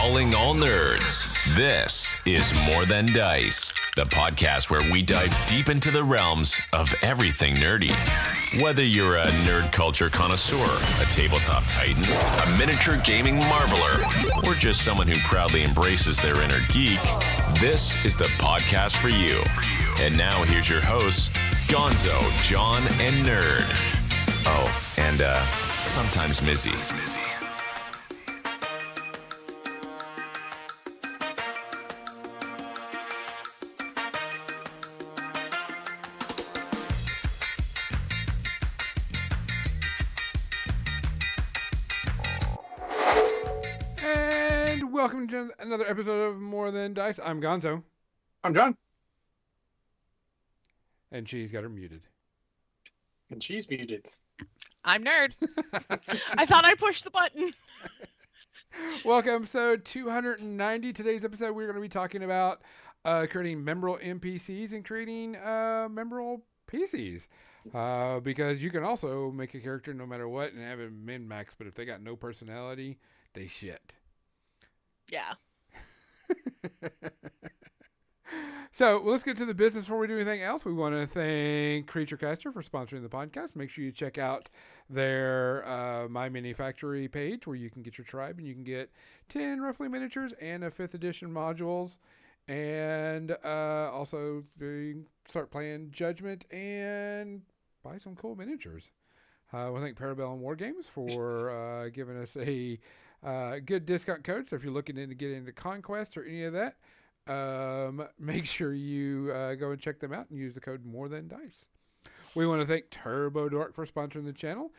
Calling all nerds. This is More Than Dice, the podcast where we dive deep into the realms of everything nerdy. Whether you're a nerd culture connoisseur, a tabletop titan, a miniature gaming marveler, or just someone who proudly embraces their inner geek, this is the podcast for you. And now here's your hosts, Gonzo, John, and Nerd. Oh, and sometimes Mizzy. Welcome to another episode of More Than Dice. I'm Gonzo. I'm John. And she's got her muted. And she's muted. I'm Nerd. I thought I pushed the button. Welcome, episode 290. Today's episode, we're going to be talking about creating memorable NPCs and creating memorable PCs. Because you can also make a character no matter what and have a min-max, but if they got no personality, they shit. Yeah. So let's get to the business before we do anything else. We want to thank Creature Caster for sponsoring the podcast. Make sure you check out their My Mini Factory page where you can get your tribe and you can get 10 roughly miniatures and a 5th edition modules. And also they start playing Judgment and buy some cool miniatures. We thank Parabellum War Games for giving us a good discount code. So if you're looking to get into Conquest or any of that, make sure you go and check them out and use the code More Than Dice. We want to thank Turbo Dork for sponsoring the channel.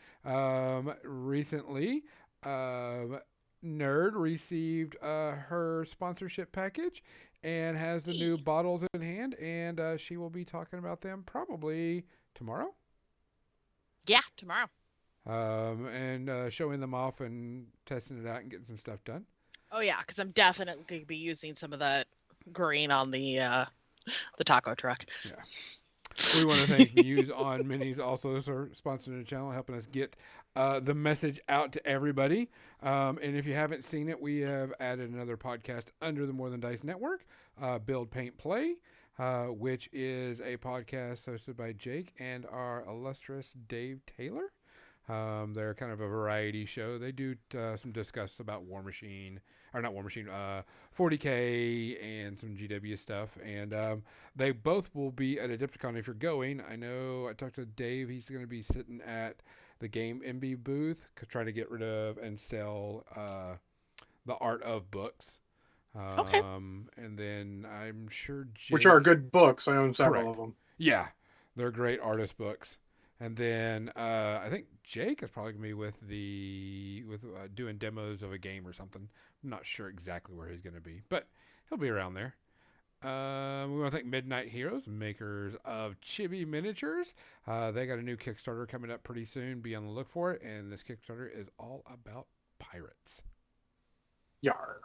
Recently, Nerd received her sponsorship package and has the new bottles in hand, and she will be talking about them probably tomorrow. Yeah, tomorrow. And showing them off and testing it out and getting some stuff done. Oh yeah, because I'm definitely going to be using some of that green on the taco truck. Yeah. We want to thank Muse on Minis also for sponsoring the channel, helping us get the message out to everybody. And if you haven't seen it, we have added another podcast under the More Than Dice Network, Build, Paint, Play, which is a podcast hosted by Jake and our illustrious Dave Taylor. They're kind of a variety show. They do some discuss about 40K and some GW stuff. And they both will be at Adepticon if you're going. I know I talked to Dave. He's going to be sitting at the Game MB booth trying to get rid of and sell the art of books. Okay. And then I'm sure Jake... Which are good books. I own several Correct. of them. Yeah, they're great artist books. And then I think Jake is probably gonna be with doing demos of a game or something. I'm not sure exactly where he's gonna be, but he'll be around there. We want to thank Midnight Heroes, makers of Chibi Miniatures. They got a new Kickstarter coming up pretty soon. Be on the look for it. And this Kickstarter is all about pirates. Yar.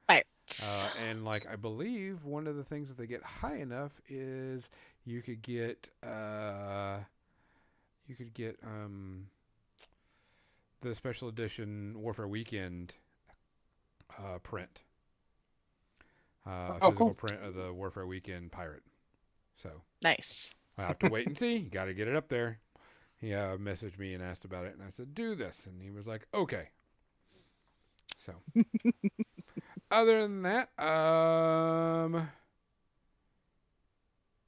Pirates. And like I believe one of the things if they get high enough is you could get the special edition Warfare Weekend print. Physical cool. print of the Warfare Weekend pirate. So Nice. I have to wait and see. You got to get it up there. He messaged me and asked about it, and I said, "Do this," and he was like, "Okay." So, other than that,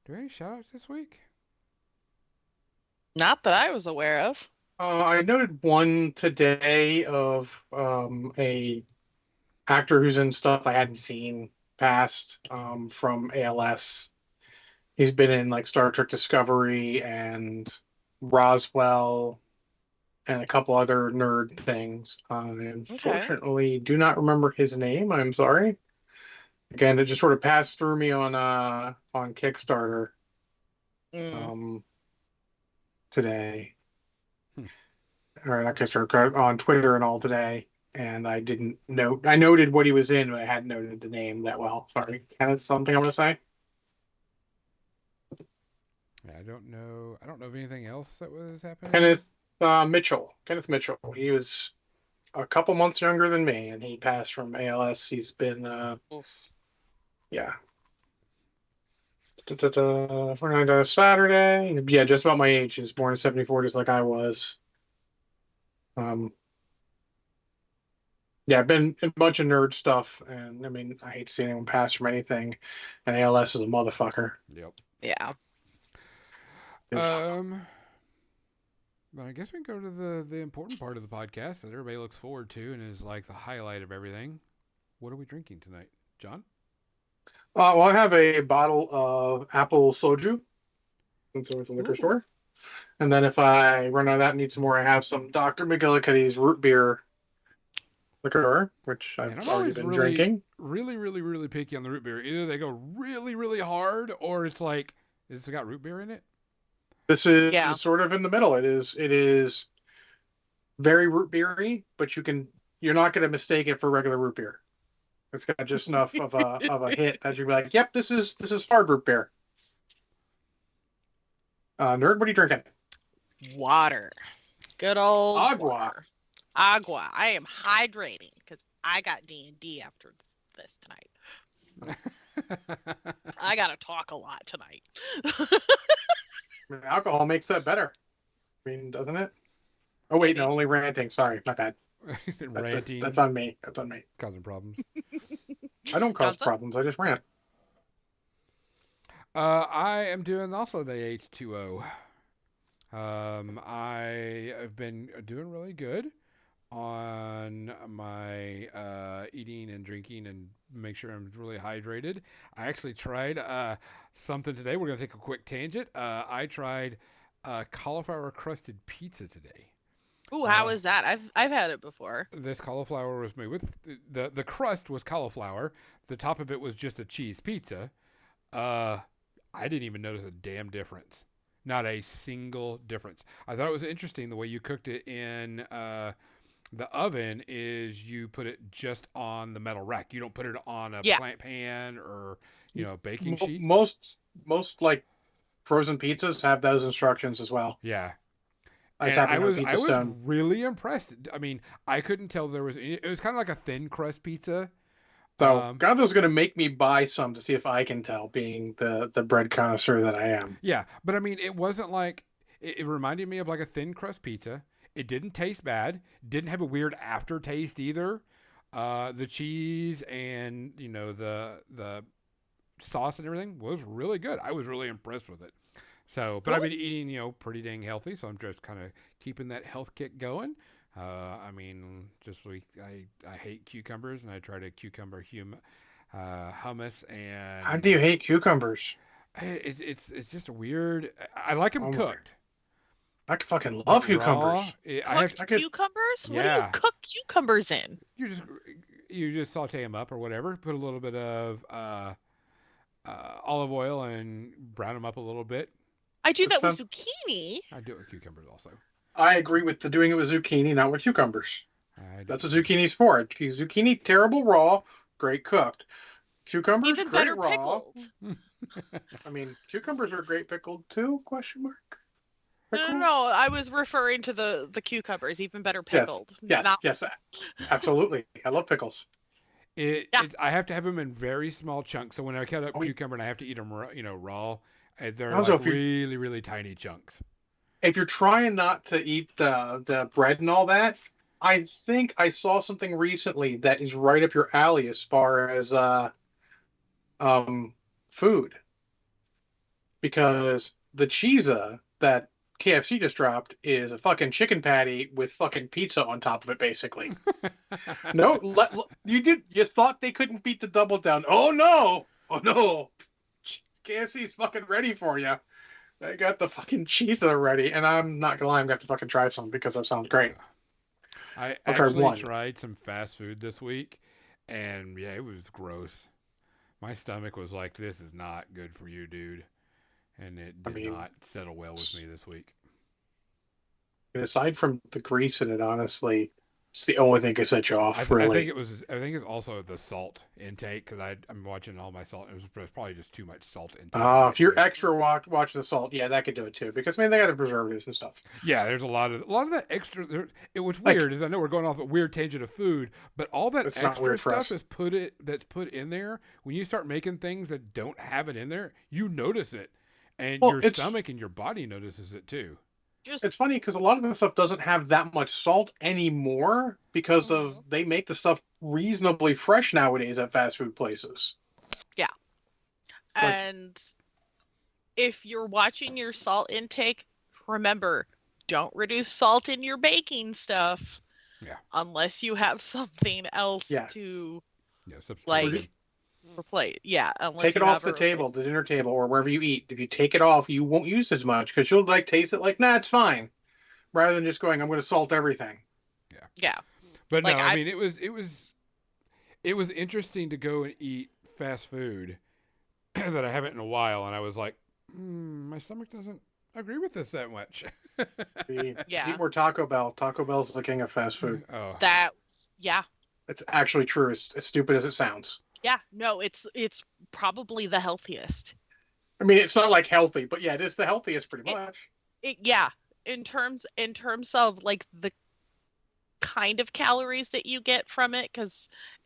do we have any shout-outs this week? Not that I was aware of. I noted one today of a actor who's in stuff I hadn't seen past from ALS. He's been in like Star Trek Discovery and Roswell and a couple other nerd things. I unfortunately do not remember his name. I'm sorry. Again, it just sort of passed through me on Kickstarter today. Or not Kickstarter, on Twitter and all today. And I didn't note. I noted what he was in, but I hadn't noted the name that well. Sorry. Kenneth, something I want to say? I don't know of anything else that was happening. Kenneth Mitchell. He was a couple months younger than me, and he passed from ALS. He's been, Oof. yeah. 49 Saturday. Yeah, just about my age. He was born in 74, just like I was. Um, yeah, I've been in a bunch of nerd stuff, and I mean, I hate to see anyone pass from anything, and ALS is a motherfucker. Yep. Yeah. But I guess we can go to the important part of the podcast that everybody looks forward to and is like the highlight of everything. What are we drinking tonight, John? Well, I have a bottle of apple soju. And so it's a liquor Ooh. store. And then if I run out of that and need some more, I have some Dr. McGillicuddy's root beer liqueur, which And I've I'm already always been really, drinking. really picky on the root beer. Either they go really hard, or it's like, it's got root beer in it. This is Yeah. sort of in the middle. It is very root beery, but you're not going to mistake it for regular root beer. It's got just enough of a hit that you'd be like, yep, this is hard root beer. Nerd, what are you drinking? Water. Good old Agua. water. Agua. I am hydrating because I got D&D after this tonight. I gotta talk a lot tonight. I mean, alcohol makes that better. I mean, doesn't it? Oh wait, no, only ranting. Sorry, my bad. Ranting. That's on me. That's on me. Causing problems. I don't cause Johnson? problems. I just rant. I am doing also the H2O. I have been doing really good on my eating and drinking and make sure I'm really hydrated. I actually tried something today. We're going to take a quick tangent. I tried cauliflower crusted pizza today. Ooh, how is that? I've had it before. This cauliflower was made with the crust was cauliflower. The top of it was just a cheese pizza. I didn't even notice a damn difference. Not a single difference. I thought it was interesting the way you cooked it in the oven is you put it just on the metal rack. You don't put it on a plant pan or baking sheet. Most like frozen pizzas have those instructions as well. Yeah. I was really impressed. I mean, I couldn't tell there was any, it was kind of like a thin crust pizza. So Gather's going to make me buy some to see if I can tell, being the bread connoisseur that I am. Yeah, but I mean, it wasn't like it reminded me of like a thin crust pizza. It didn't taste bad. Didn't have a weird aftertaste either. The cheese and the sauce and everything was really good. I was really impressed with it. So, but I've been eating pretty dang healthy, so I'm just kind of keeping that health kick going. I mean, I hate cucumbers, and I try to cucumber hummus. And how do you hate cucumbers? It's just weird. I like them cooked. I fucking love cucumbers. Cucumbers? Yeah. What do you cook cucumbers in? You just saute them up or whatever. Put a little bit of olive oil and brown them up a little bit. I do that with zucchini. I do it with cucumbers also. I agree with doing it with zucchini, not with cucumbers. That's what zucchini's for. Zucchini, terrible raw, great cooked. Cucumbers, even great better raw. pickled. I mean, cucumbers are great pickled too? Question mark. No. I was referring to the cucumbers, even better pickled. Yes, absolutely. I love pickles. I have to have them in very small chunks. So when I cut up cucumber and I have to eat them, raw, they're like really, really tiny chunks. If you're trying not to eat the bread and all that, I think I saw something recently that is right up your alley as far as food. Because the cheesa that KFC just dropped is a fucking chicken patty with fucking pizza on top of it, basically. You thought they couldn't beat the double down. Oh no. KFC's fucking ready for you. I got the fucking cheese ready, and I'm not gonna lie, I'm gonna have to fucking try some because that sounds great. I actually tried some fast food this week, and yeah, it was gross. My stomach was like, "This is not good for you, dude," and it did not settle well with me this week. Aside from the grease in it, honestly, It's the only thing that set you off, I really. think it was. I think it's also the salt intake because I'm watching all my salt. It was probably just too much salt intake. If you're extra watch the salt, yeah, that could do it too. Because I mean, they got preservatives and stuff. Yeah, there's a lot of that extra. It was Like- weird. Is I know we're going off a weird tangent of food, but all that It's not extra weird for stuff us. that's put in there. When you start making things that don't have it in there, you notice it, and Well, your it's- stomach and your body notices it too. Just It's funny because a lot of the stuff doesn't have that much salt anymore because of they make the stuff reasonably fresh nowadays at fast food places. and if you're watching your salt intake, remember, don't reduce salt in your baking stuff. Yeah. Unless you have something else Yes. to Yeah, substitute. like replace. Yeah, unless Take it you off have a the table, replacement. the dinner table, or wherever you eat. If you take it off, you won't use as much because you'll like taste it like, nah, it's fine. Rather than just going, I'm going to salt everything. Yeah. But Like, no, I mean it was interesting to go and eat fast food that I haven't in a while, and I was like, my stomach doesn't agree with this that much. Yeah. Eat more Taco Bell. Taco Bell's the king of fast food. Oh, Yeah. It's actually true. As stupid as it sounds. Yeah. No, it's probably the healthiest. I mean, it's not like healthy, but yeah, it is the healthiest pretty much. Yeah. In terms of like the kind of calories that you get from it,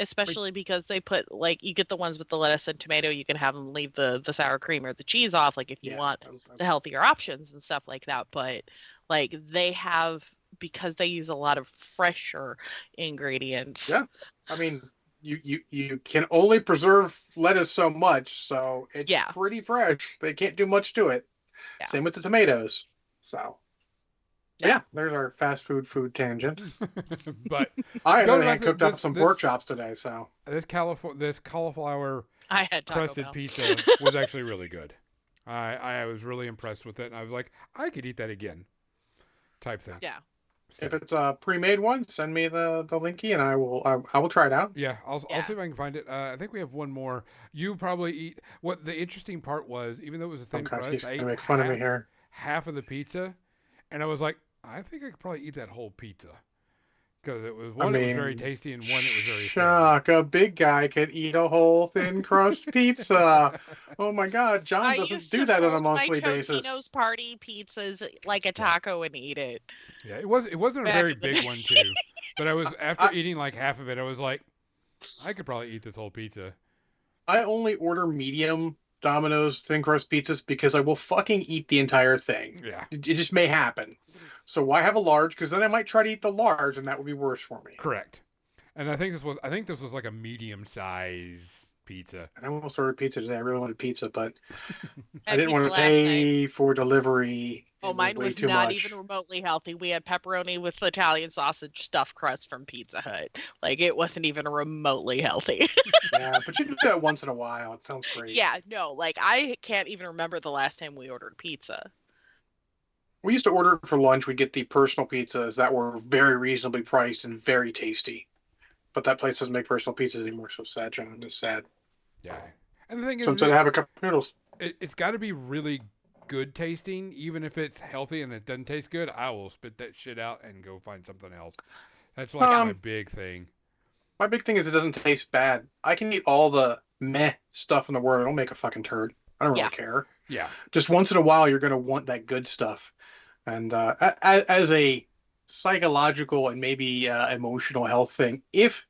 especially because they put like you get the ones with the lettuce and tomato, you can have them leave the sour cream or the cheese off, like if you want the healthier options and stuff like that. But like they have, because they use a lot of fresher ingredients. Yeah. I mean, you can only preserve lettuce so much, so it's pretty fresh. They can't do much to it. Yeah. Same with the tomatoes. So yeah, there's our fast food tangent. but I Going had back to cooked up this- some this- pork chops today, so this cauliflower I had Taco crusted Bell. pizza was actually really good. I was really impressed with it, and I was like, I could eat that again, type thing. Yeah. So, if it's a pre-made one, send me the linky and I will try it out. yeah, I'll Yeah. see if I can find it. I think we have one more. You probably eat. What the interesting part was, even though it was the same Okay, crust, he's I gonna ate make fun of me here. half of the pizza, and I was like, I think I could probably eat that whole pizza because it was one that was very tasty and one that was very thin. shock. A big guy could eat a whole thin crust pizza. Oh my God, John I doesn't used do to that on a fold monthly my basis. Totino's party pizzas like a taco and eat it. Yeah, it wasn't a Back very in the big day. one too, but I was after eating like half of it, I was like, I could probably eat this whole pizza. I only order medium Domino's thin crust pizzas because I will fucking eat the entire thing. Yeah, It just may happen. So why have a large? Because then I might try to eat the large, and that would be worse for me. correct. And I think this was like a medium size pizza. I almost ordered pizza today. I really wanted pizza, but I Had didn't want to pizza last night. pay for delivery. Oh, It mine way was too not much. even remotely healthy. We had pepperoni with Italian sausage stuffed crust from Pizza Hut. Like it wasn't even remotely healthy. Yeah, but you can do that once in a while. It sounds great. Yeah, no, like I can't even remember the last time we ordered pizza. We used to order for lunch. We'd get the personal pizzas that were very reasonably priced and very tasty. But that place doesn't make personal pizzas anymore. So sad, John. It's sad. Yeah, and the thing is, So instead, I have a cup of noodles. it's got to be really good tasting, even if it's healthy and it doesn't taste good. I will spit that shit out and go find something else. That's like my big thing. My big thing is it doesn't taste bad. I can eat all the meh stuff in the world. I don't make a fucking turd. I don't really Yeah. care. Yeah, Just once in a while, you're going to want that good stuff. And as a psychological and maybe emotional health thing, if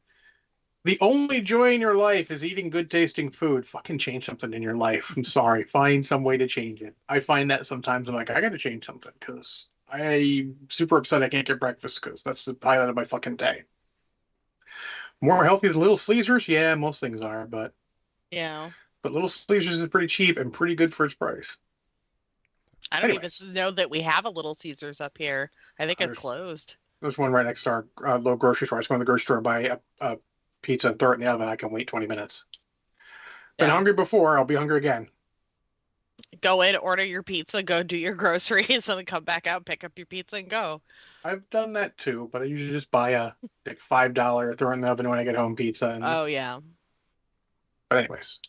the only joy in your life is eating good tasting food, fucking change something in your life. I'm sorry. Find some way to change it. I find that sometimes I'm like, I got to change something because I'm super upset I can't get breakfast because that's the highlight of my fucking day. More healthy than Little Caesars? Yeah, most things are, but Yeah. Little Caesars is pretty cheap and pretty good for its price. I don't Anyways. even know that we have a Little Caesars up here. I think it's There's- closed. There's one right next to our little grocery store. I just go to the grocery store, buy a pizza, and throw it in the oven. I can wait 20 minutes. Been Yeah. hungry before. I'll be hungry again. Go in, order your pizza, go do your groceries, and then come back out, pick up your pizza, and go. I've done that too, but I usually just buy a like $5 throw it in the oven when I get home pizza. And, Oh yeah. But anyways,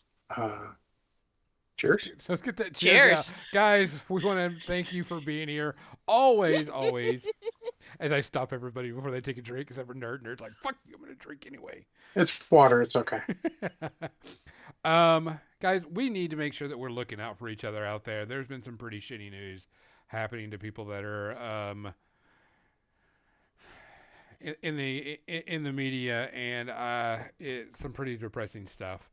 cheers. let's get that Cheers. out. Guys. We want to thank you for being here. Always, always. As I stop everybody before they take a drink, except for Nerd. Nerd's like, fuck you, I'm going to drink anyway. It's water. It's okay. Guys, we need to make sure that we're looking out for each other out there. There's been some pretty shitty news happening to people that are in the media, and it's some pretty depressing stuff.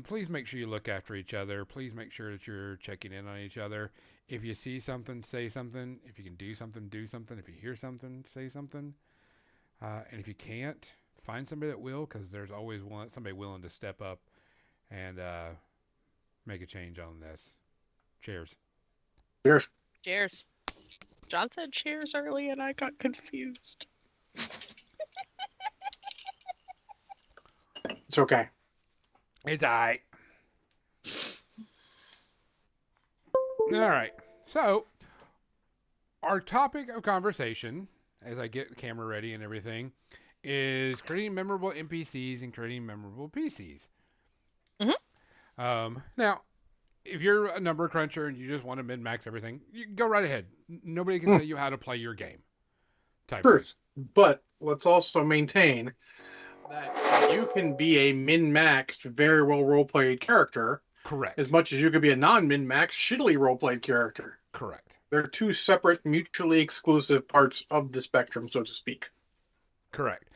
Please make sure you look after each other. Please make sure that you're checking in on each other. If you see something, say something. If you can do something, do something. If you hear something, say something. And if you can't, find somebody that will, because there's always somebody willing to step up and make a change on this. Cheers. Cheers. Cheers. John said cheers early and I got confused. It's okay. It's all right. All right. So, our topic of conversation, as I get the camera ready and everything, is creating memorable NPCs and creating memorable PCs. Mm-hmm. Now, if you're a number cruncher and you just want to min-max everything, you go right ahead. Nobody can tell you how to play your game. First, but let's also maintain that you can be a min-maxed, very well role-played character. Correct. As much as you could be a non-min-maxed, shittily role-played character. Correct. They're two separate, mutually exclusive parts of the spectrum, so to speak. Correct.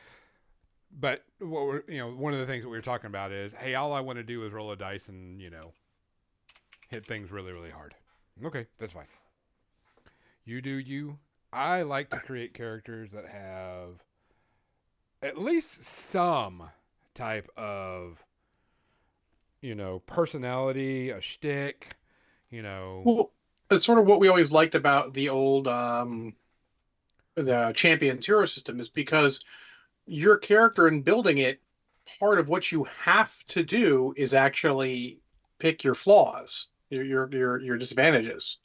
But what one of the things that we were talking about is, hey, all I want to do is roll a dice and, hit things really, really hard. Okay, that's fine. You do you. I like to create characters that have at least some type of, personality, a shtick, Well, it's sort of what we always liked about the old the Champions hero system, is because your character in building it, part of what you have to do is actually pick your flaws, your disadvantages.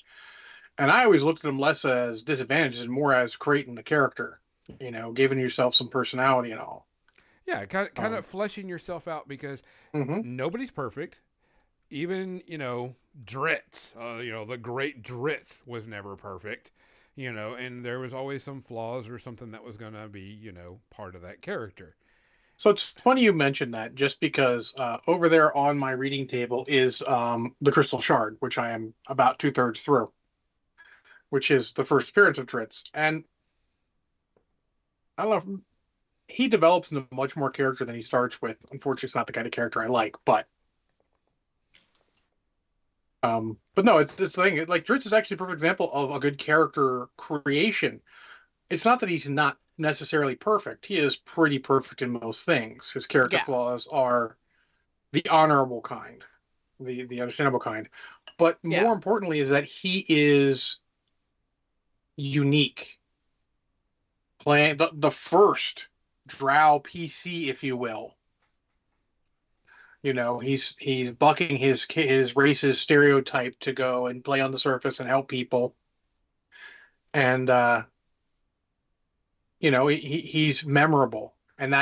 And I always looked at them less as disadvantages and more as creating the character, giving yourself some personality and all. Yeah, kind of fleshing yourself out, because nobody's perfect. Even, Dritz, the great Dritz was never perfect, and there was always some flaws or something that was going to be, part of that character. So it's funny you mentioned that, just because over there on my reading table is the Crystal Shard, which I am about 2/3 through, which is the first appearance of Dritz. And I don't know, he develops into much more character than he starts with. Unfortunately, it's not the kind of character I like, but no, it's this thing. Like, Dritz is actually a perfect example of a good character creation. It's not that he's not necessarily perfect. He is pretty perfect in most things. His character flaws are the honorable kind, the understandable kind. But more importantly is that he is unique. Playing the first drow PC, if you will. He's bucking his race's stereotype to go and play on the surface and help people. And he's memorable. And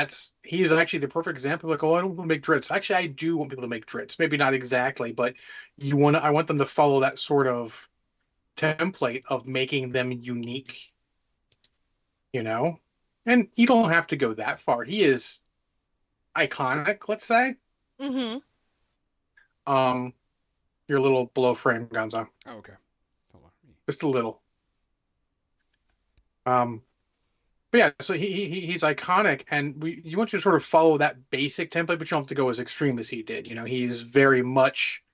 he's actually the perfect example. Like, oh, I don't want to make Dritz. Actually, I do want people to make Dritz. Maybe not exactly, but I want them to follow that sort of template of making them unique. And you don't have to go that far. He is iconic, let's say. Mm-hmm. You're a little below frame, Gonzo. Oh, okay. Hold on. Just a little. But yeah, so he's iconic, and you want you to sort of follow that basic template, but you don't have to go as extreme as he did. He's very much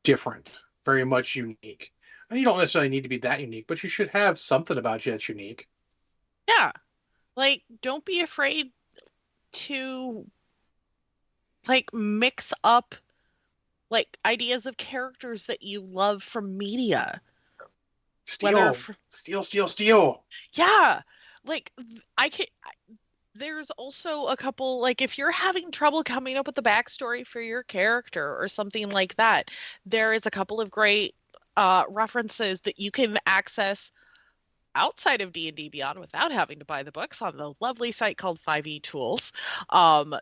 different, very much unique. And you don't necessarily need to be that unique, but you should have something about you that's unique. Yeah. Like, don't be afraid to, mix up, ideas of characters that you love from media. Steal. Yeah. There's also a couple, if you're having trouble coming up with the backstory for your character or something like that, there is a couple of great references that you can access outside of D&D Beyond without having to buy the books on the lovely site called 5e Tools.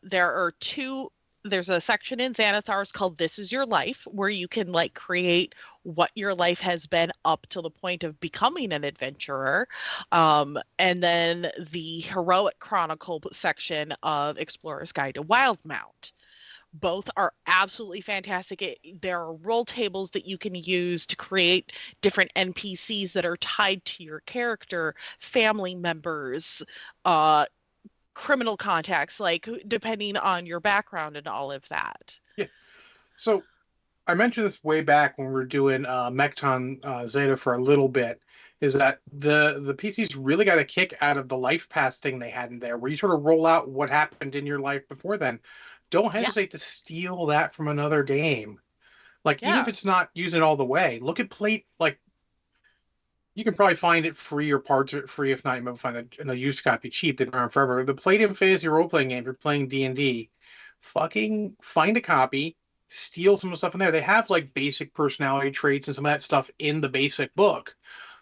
There are two there's a section in Xanathars called This Is Your Life, where you can like create what your life has been up to the point of becoming an adventurer. And then the Heroic Chronicle section of Explorer's Guide to Wildmount. Both are absolutely fantastic. There are role tables that you can use to create different NPCs that are tied to your character, family members, criminal contacts, like depending on your background and all of that. Yeah. So I mentioned this way back when we were doing Mechton Zeta for a little bit, is that the PCs really got a kick out of the life path thing they had in there, where you sort of roll out what happened in your life before then. Don't hesitate to steal that from another game. Like, even if it's not using it all the way, look at plate, like, you can probably find it free or parts of it free. If not, you might find it in a used copy cheap. They've been around forever. The Palladium Fantasy role-playing game, if you're playing D&D, fucking find a copy, steal some of the stuff in there. They have like basic personality traits and some of that stuff in the basic book.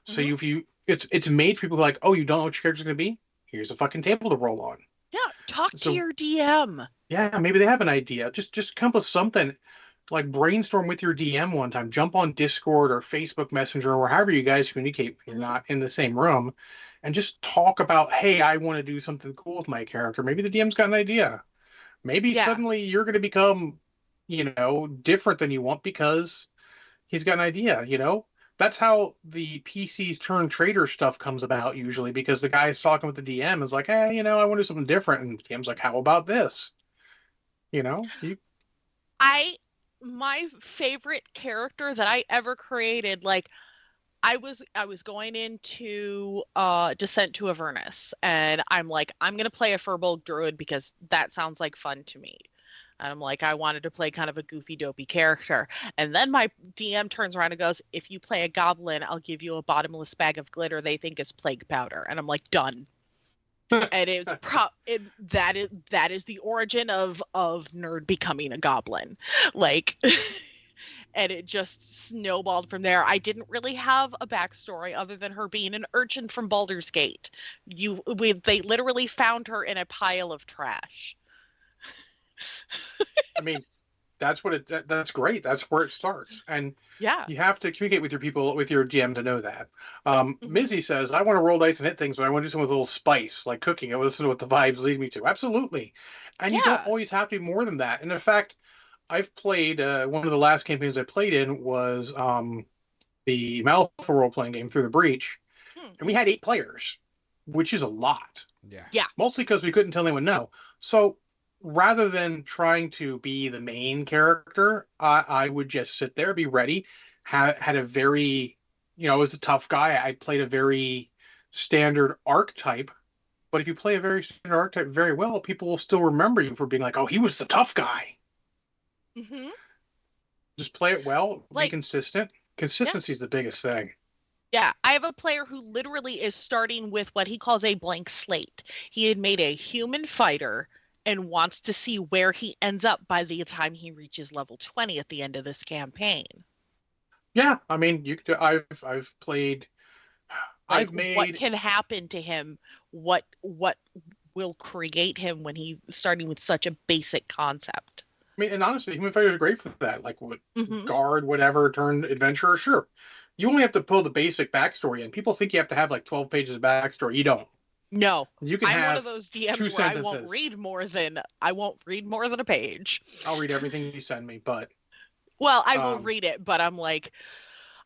So if you it's made for people who are like, oh, you don't know what your character's gonna be? Here's a fucking table to roll on. Yeah, talk to your DM. Yeah, maybe they have an idea. Just come up with something. Like, brainstorm with your DM one time. Jump on Discord or Facebook Messenger or however you guys communicate when you're not in the same room, and just talk about, hey, I want to do something cool with my character. Maybe the DM's got an idea. Maybe suddenly you're going to become, different than you want because he's got an idea, That's how the PC's turn trader stuff comes about usually, because the guy's talking with the DM is like, hey, I want to do something different. And the DM's like, how about this? My favorite character that I ever created, like, I was going into Descent to Avernus, and I'm like, I'm gonna play a Furbolg Druid because that sounds like fun to me. And I'm like, I wanted to play kind of a goofy, dopey character. And then my DM turns around and goes, if you play a goblin, I'll give you a bottomless bag of glitter they think is plague powder. And I'm like, done. And that is the origin of nerd becoming a goblin, like, and it just snowballed from there. I didn't really have a backstory other than her being an urchin from Baldur's Gate. They literally found her in a pile of trash. I mean, that's great. That's where it starts. And you have to communicate with your people, with your GM, to know that. Mizzy says, I want to roll dice and hit things, but I want to do something with a little spice, like cooking. I want to listen to what the vibes lead me to. Absolutely. And you don't always have to be more than that. And in fact, I've played, one of the last campaigns I played in was the Malifaux role-playing game, Through the Breach. And we had 8 players, which is a lot. Yeah. Mostly because we couldn't tell anyone no. So rather than trying to be the main character, I would just sit there, be ready. Had a very, I was a tough guy. I played a very standard archetype. But if you play a very standard archetype very well, people will still remember you for being like, oh, he was the tough guy. Mm-hmm. Just play it well, be consistent. Consistency is the biggest thing. Yeah, I have a player who literally is starting with what he calls a blank slate. He had made a human fighter and wants to see where he ends up by the time he reaches level 20 at the end of this campaign. Yeah, I mean, I've played. Like, I've made what can happen to him. What will create him when he's starting with such a basic concept. I mean, and honestly, human fighters are great for that. Like, guard, whatever, turned adventurer. Sure, you only have to pull the basic backstory in. People think you have to have like 12 pages of backstory. You don't. No, you can. I'm have one of those DMs where sentences. I won't read more than a page. I'll read everything you send me, but I will read it, but I'm like,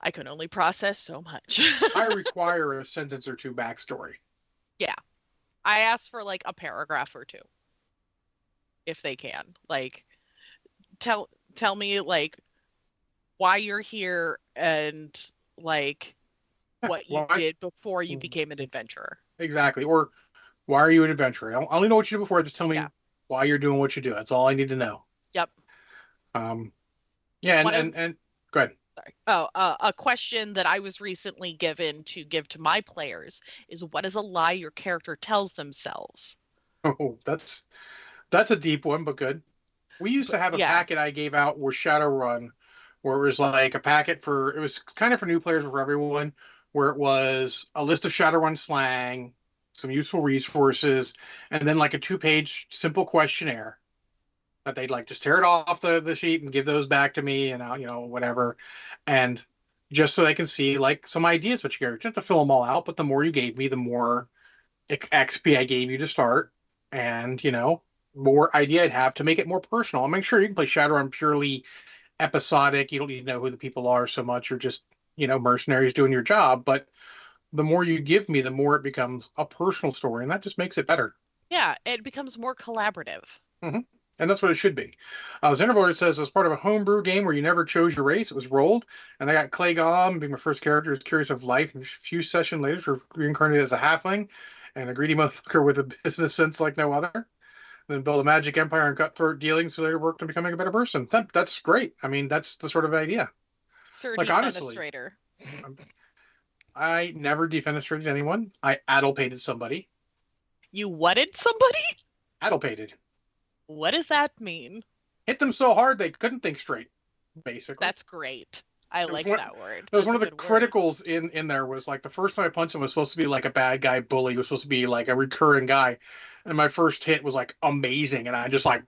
I can only process so much. I require a sentence or two backstory. Yeah, I ask for like a paragraph or two, if they can. Like, tell me like why you're here and like what you did before you became an adventurer. Exactly. Or why are you an adventurer? I only know what you did before. Just tell me why you're doing what you do. That's all I need to know. Yep. Yeah, and go ahead. Sorry. Oh, a question that I was recently given to give to my players is, what is a lie your character tells themselves? Oh, that's a deep one, but good. We used to have a packet I gave out with Shadowrun, where it was like a packet it was kind of for new players, for everyone, where it was a list of Shadowrun slang, some useful resources, and then like a 2-page simple questionnaire. that they'd like just tear it off the sheet and give those back to me, and whatever, and just so they can see like some ideas what you get. You don't have to fill them all out, but the more you gave me, the more XP I gave you to start, and more idea I'd have to make it more personal. I'll make sure you can play Shadowrun purely episodic. You don't need to know who the people are so much. You're just mercenaries doing your job, but the more you give me, the more it becomes a personal story, and that just makes it better. Yeah, it becomes more collaborative. Mm-hmm. And that's what it should be. Xenoblade says, as part of a homebrew game where you never chose your race, it was rolled, and I got Clay Gom, being my first character, was curious of life, and a few sessions later, for reincarnated as a halfling, and a greedy motherfucker with a business sense like no other. Then build a magic empire and cutthroat dealings, so later worked on becoming a better person. That's great. I mean, that's the sort of idea. Sir Like, honestly, Defenestrator. I never defenestrated anyone. I addlepated somebody. You whatted somebody? Addlepated. What does that mean? Hit them so hard they couldn't think straight, basically. That's great. I like that word. That was That's one of the a good word. criticals in there was like the first time I punched him was supposed to be like a bad guy bully. He was supposed to be like a recurring guy. And my first hit was like amazing. And I just like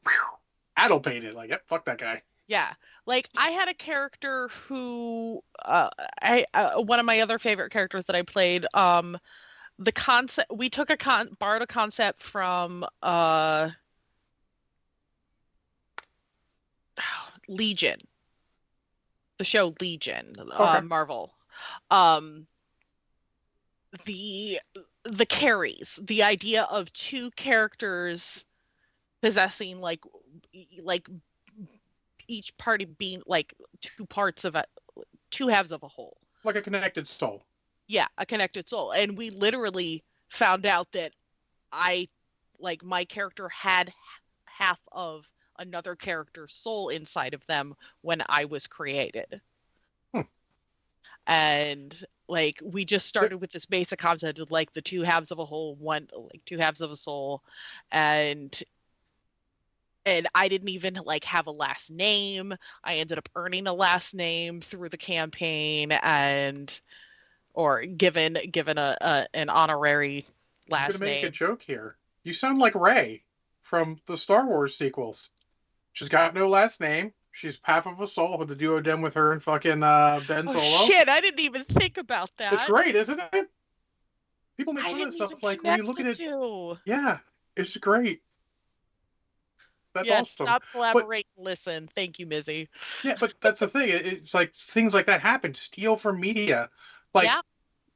addlepated. Like, yep, fuck that guy. Yeah. Like I had a character who one of my other favorite characters that I played, the concept we took borrowed a concept from Legion. The show Legion, Okay. Marvel. The carries, the idea of two characters possessing like each party being like two halves of a whole. Like a connected soul. Yeah, a connected soul. And we literally found out that my character had half of another character's soul inside of them when I was created. And like we just started with this basic concept of like the two halves of a whole, two halves of a soul, and I didn't even like have a last name. I ended up earning a last name through the campaign, or given an honorary last I'm gonna make name. a joke here. You sound like Rey from the Star Wars sequels. She's got no last name. She's half of a soul with the duodem with her and fucking Ben Solo. Oh shit! I didn't even think about that. It's great, isn't it? People make I fun of didn't stuff even like when you look at it. Yeah, it's great. That's Yeah, awesome. stop, collaborate, listen. Thank you, Mizzy. Yeah, but that's the thing. It's like things like that happen. Steal from media. Like, Yeah.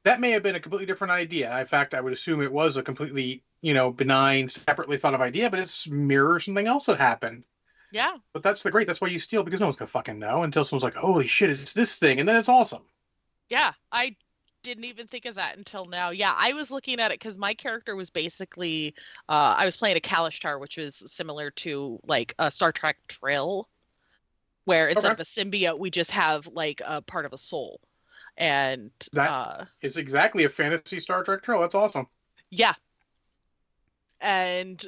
that may have been a completely different idea. In fact, I would assume it was a completely, benign, separately thought of idea, but it's mirrors something else that happened. Yeah. But that's the great. That's why you steal, because no one's gonna fucking know until someone's like, "Holy shit, it's this thing," and then it's awesome. Yeah, I didn't even think of that until now. Yeah, I was looking at it because my character was basically, I was playing a Kalishtar, which is similar to like a Star Trek Trill, where instead of a symbiote, we just have like a part of a soul. And that is exactly a fantasy Star Trek Trill. That's awesome. Yeah. And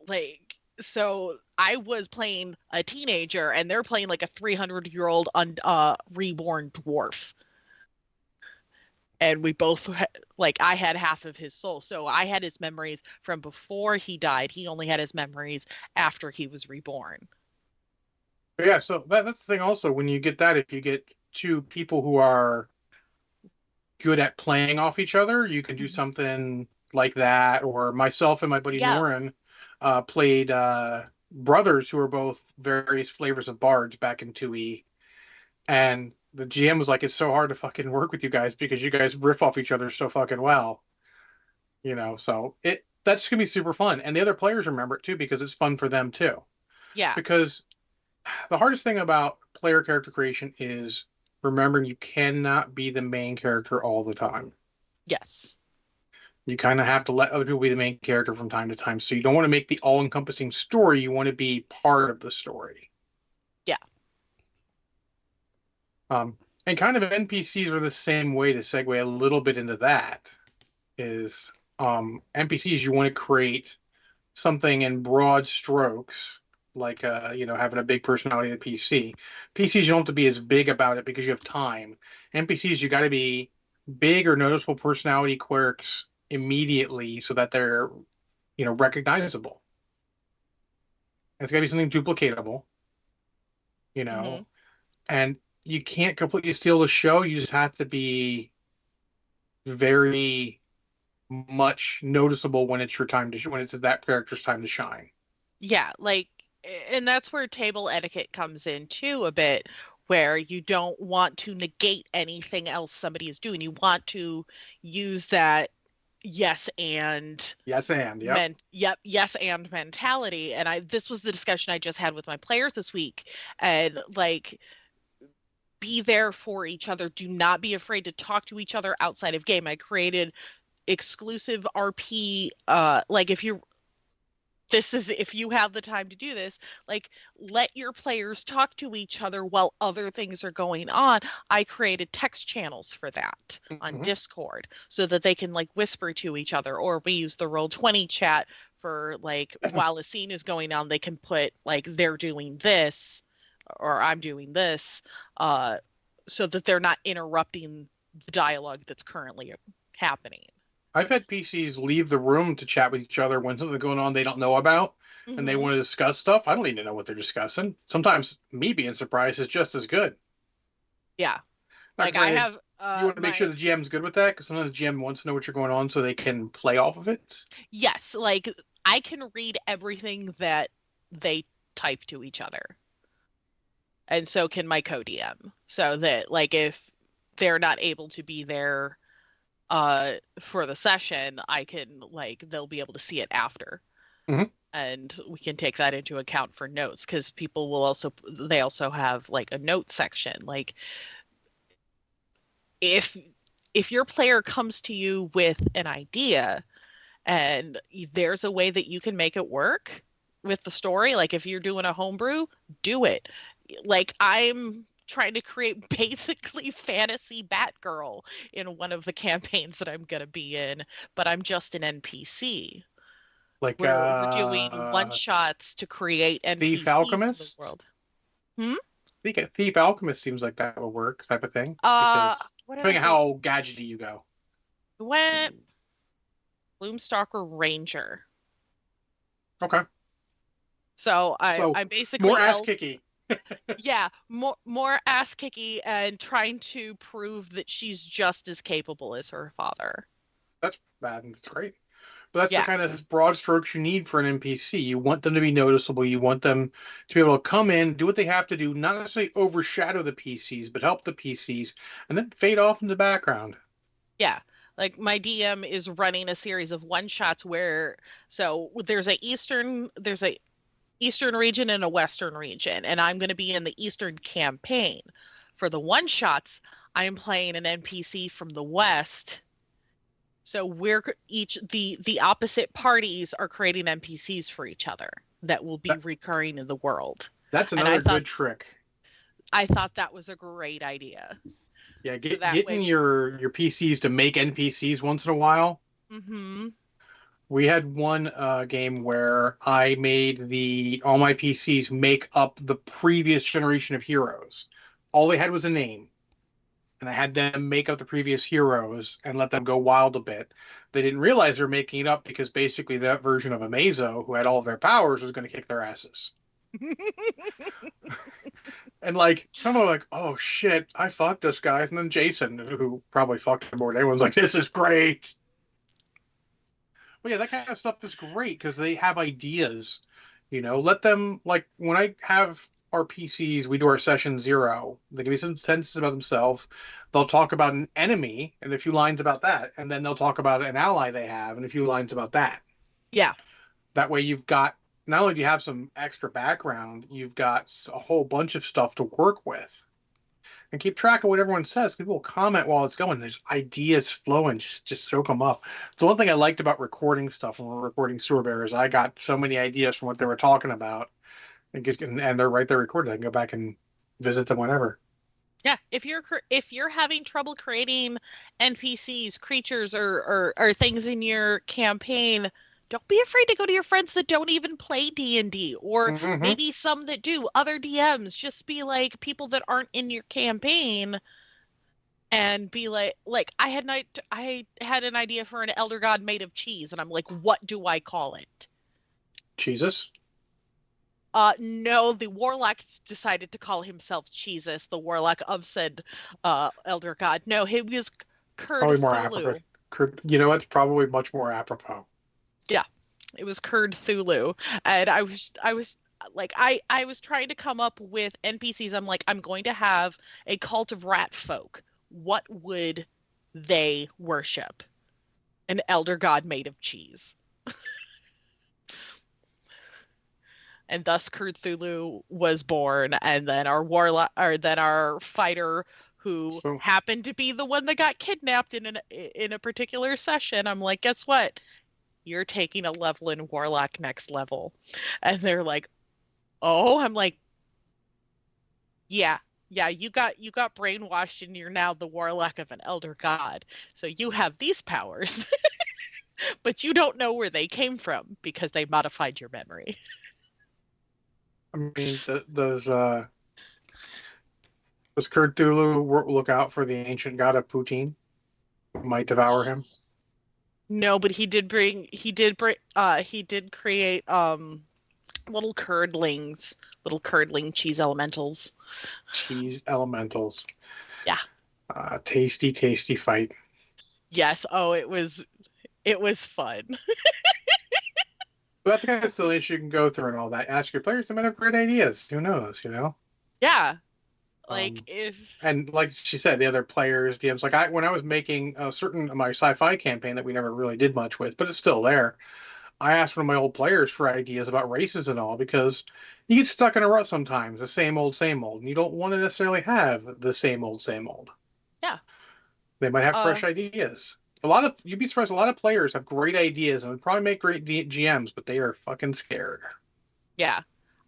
like, so I was playing a teenager and they're playing like a 300-year-old reborn dwarf. And we both, I had half of his soul. So I had his memories from before he died. He only had his memories after he was reborn. Yeah, so that's the thing also. When you get that, if you get two people who are good at playing off each other, you can do something like that. Or myself and my buddy Norin played brothers who are both various flavors of bards back in 2E. And the GM was like, it's so hard to fucking work with you guys because you guys riff off each other so fucking well. So that's going to be super fun. And the other players remember it too because it's fun for them too. Yeah. Because the hardest thing about player character creation is remembering you cannot be the main character all the time. Yes. You kind of have to let other people be the main character from time to time. So you don't want to make the all-encompassing story. You want to be part of the story. Yeah. And kind of NPCs are the same way, to segue a little bit into that, is NPCs, you want to create something in broad strokes, like having a big personality in a PC. PCs, you don't have to be as big about it because you have time. NPCs, you got to be big or noticeable personality quirks immediately so that they're recognizable. It's got to be something duplicatable, Hmm. and you can't completely steal the show. You just have to be very much noticeable when it's your time to when it's that character's time to shine. Yeah, like, and that's where table etiquette comes in too a bit, where you don't want to negate anything else somebody is doing. You want to use that yes and Yes, and yep. yes and mentality. And this was the discussion I just had with my players this week. And like, be there for each other. Do not be afraid to talk to each other outside of game. I created exclusive RP, like, if you have the time to do this, like, let your players talk to each other while other things are going on. I created text channels for that on Mm-hmm. Discord so that they can like whisper to each other, or we use the Roll20 chat for like while a scene is going on, they can put like they're doing this or I'm doing this, so that they're not interrupting the dialogue that's currently happening. I've had PCs leave the room to chat with each other when something's going on they don't know about and they Hmm. want to discuss stuff. I don't need to know what they're discussing. Sometimes me being surprised is just as good. Yeah. Now, Like I granted, have you want to make sure my the GM's good with that because sometimes the GM wants to know what you're going on so they can play off of it. yes, like I can read everything that they type to each other. And so can my co-DM. So that like if they're not able to be there for the session, I can like they'll be able to see it after. Mm-hmm. And we can take that into account for notes because people will also they also have like a note section. Like if if your player comes to you with an idea and there's a way that you can make it work with the story, like if you're doing a homebrew, do it. Like I'm trying to create basically fantasy Batgirl in one of the campaigns that I'm going to be in, but I'm just an NPC. Like We're doing one shots to create Thief NPCs in the Alchemist. world. Hmm? I think Thief Alchemist seems like that would work type of thing Uh, because what did I depending on go? how gadgety you go. Went Bloomstalker Ranger. Okay. So So I'm more basically ass kicky. yeah, more ass kicky and trying to prove that she's just as capable as her father. That's bad and it's great. But that's the Yeah, kind of broad strokes you need for an NPC. You want them to be noticeable. You want them to be able to come in, do what they have to do, not necessarily overshadow the PCs, but help the PCs, and then fade off in the background. yeah. Like my DM is running a series of one shots where so there's a eastern region and a western region, and I'm going to be in the eastern campaign. For the one shots, I'm playing an NPC from the west. So we're each the opposite parties are creating NPCs for each other that will be That, recurring in the world. that's And another good trick. I thought that was a great idea. Yeah, So that way getting your PCs to make NPCs once in a while. mm-hmm. We had one game where I made the all my PCs make up the previous generation of heroes. All they had was a name, and I had them make up the previous heroes and let them go wild a bit. They didn't realize they were making it up because basically that version of Amazo, who had all of their powers, was going to kick their asses. And like some are like, oh shit, I fucked this guy, and then Jason, who probably fucked him more than anyone's like, this is great. But yeah, that kind of stuff is great because they have ideas. Let them like when I have our PCs, we do our session zero. They give me some sentences about themselves. They'll talk about an enemy and a few lines about that, and then they'll talk about an ally they have and a few lines about that. Yeah. That way, you've got not only do you have some extra background, you've got a whole bunch of stuff to work with and keep track of what everyone says. People will comment while it's going. There's ideas flowing. Just soak them up. So one thing I liked about recording stuff when we're recording Sewer Bears, I got so many ideas from what they were talking about, and they're right there recorded. I can go back and visit them whenever. Yeah, if you're having trouble creating NPCs, creatures, or things in your campaign, don't be afraid to go to your friends that don't even play D&D, or Mm-hmm. maybe some that do. Other DMs, just be like people that aren't in your campaign, and be like I had an idea for an elder god made of cheese, and I'm like, what do I call it? Jesus. No, the warlock decided to call himself Jesus, the warlock of said elder god. No, he was Kurd Probably more apropos. Thulu. You know, it's probably much more apropos. Yeah, it was Kurd Thulu, and I was like I was trying to come up with NPCs. I'm like, I'm going to have a cult of rat folk. What would they worship? An elder god made of cheese. And thus Cthulhu was born, and then our warlock, or then our fighter, who So happened to be the one that got kidnapped in a particular session. I'm like, guess what? You're taking a level in warlock next level, and they're like, oh, I'm like, yeah. Yeah, you got brainwashed and you're now the warlock of an elder god. So you have these powers, but you don't know where they came from because they modified your memory. I mean, does Cthulhu look out for the ancient god of poutine who might devour him? No, but he did create little curdling cheese elementals. Cheese elementals. Yeah. Tasty, tasty fight. Yes. Oh, it was fun. But that's the kind of silly you can go through and all that. Ask your players, they might have great ideas. Who knows, you know? Yeah. Like Um, if and like she said, the other players, DMs, like when I was making a certain my sci-fi campaign that we never really did much with, but it's still there. I asked one of my old players for ideas about races and all because you get stuck in a rut sometimes, the same old, and you don't want to necessarily have the same old, same old. yeah. They might have Uh fresh ideas. A lot of you'd be surprised. A lot of players have great ideas and would probably make great GMs, but they are fucking scared. yeah.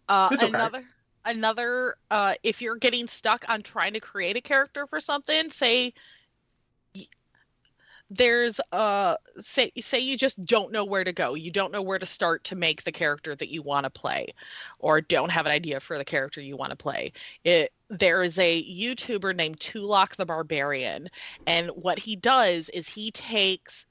It's okay. Another if you're getting stuck on trying to create a character for something, say there's say you just don't know where to go, you don't know where to start to make the character that you want to play, or don't have an idea for the character you want to play. There is a YouTuber named Tulak the Barbarian, and what he does is he takes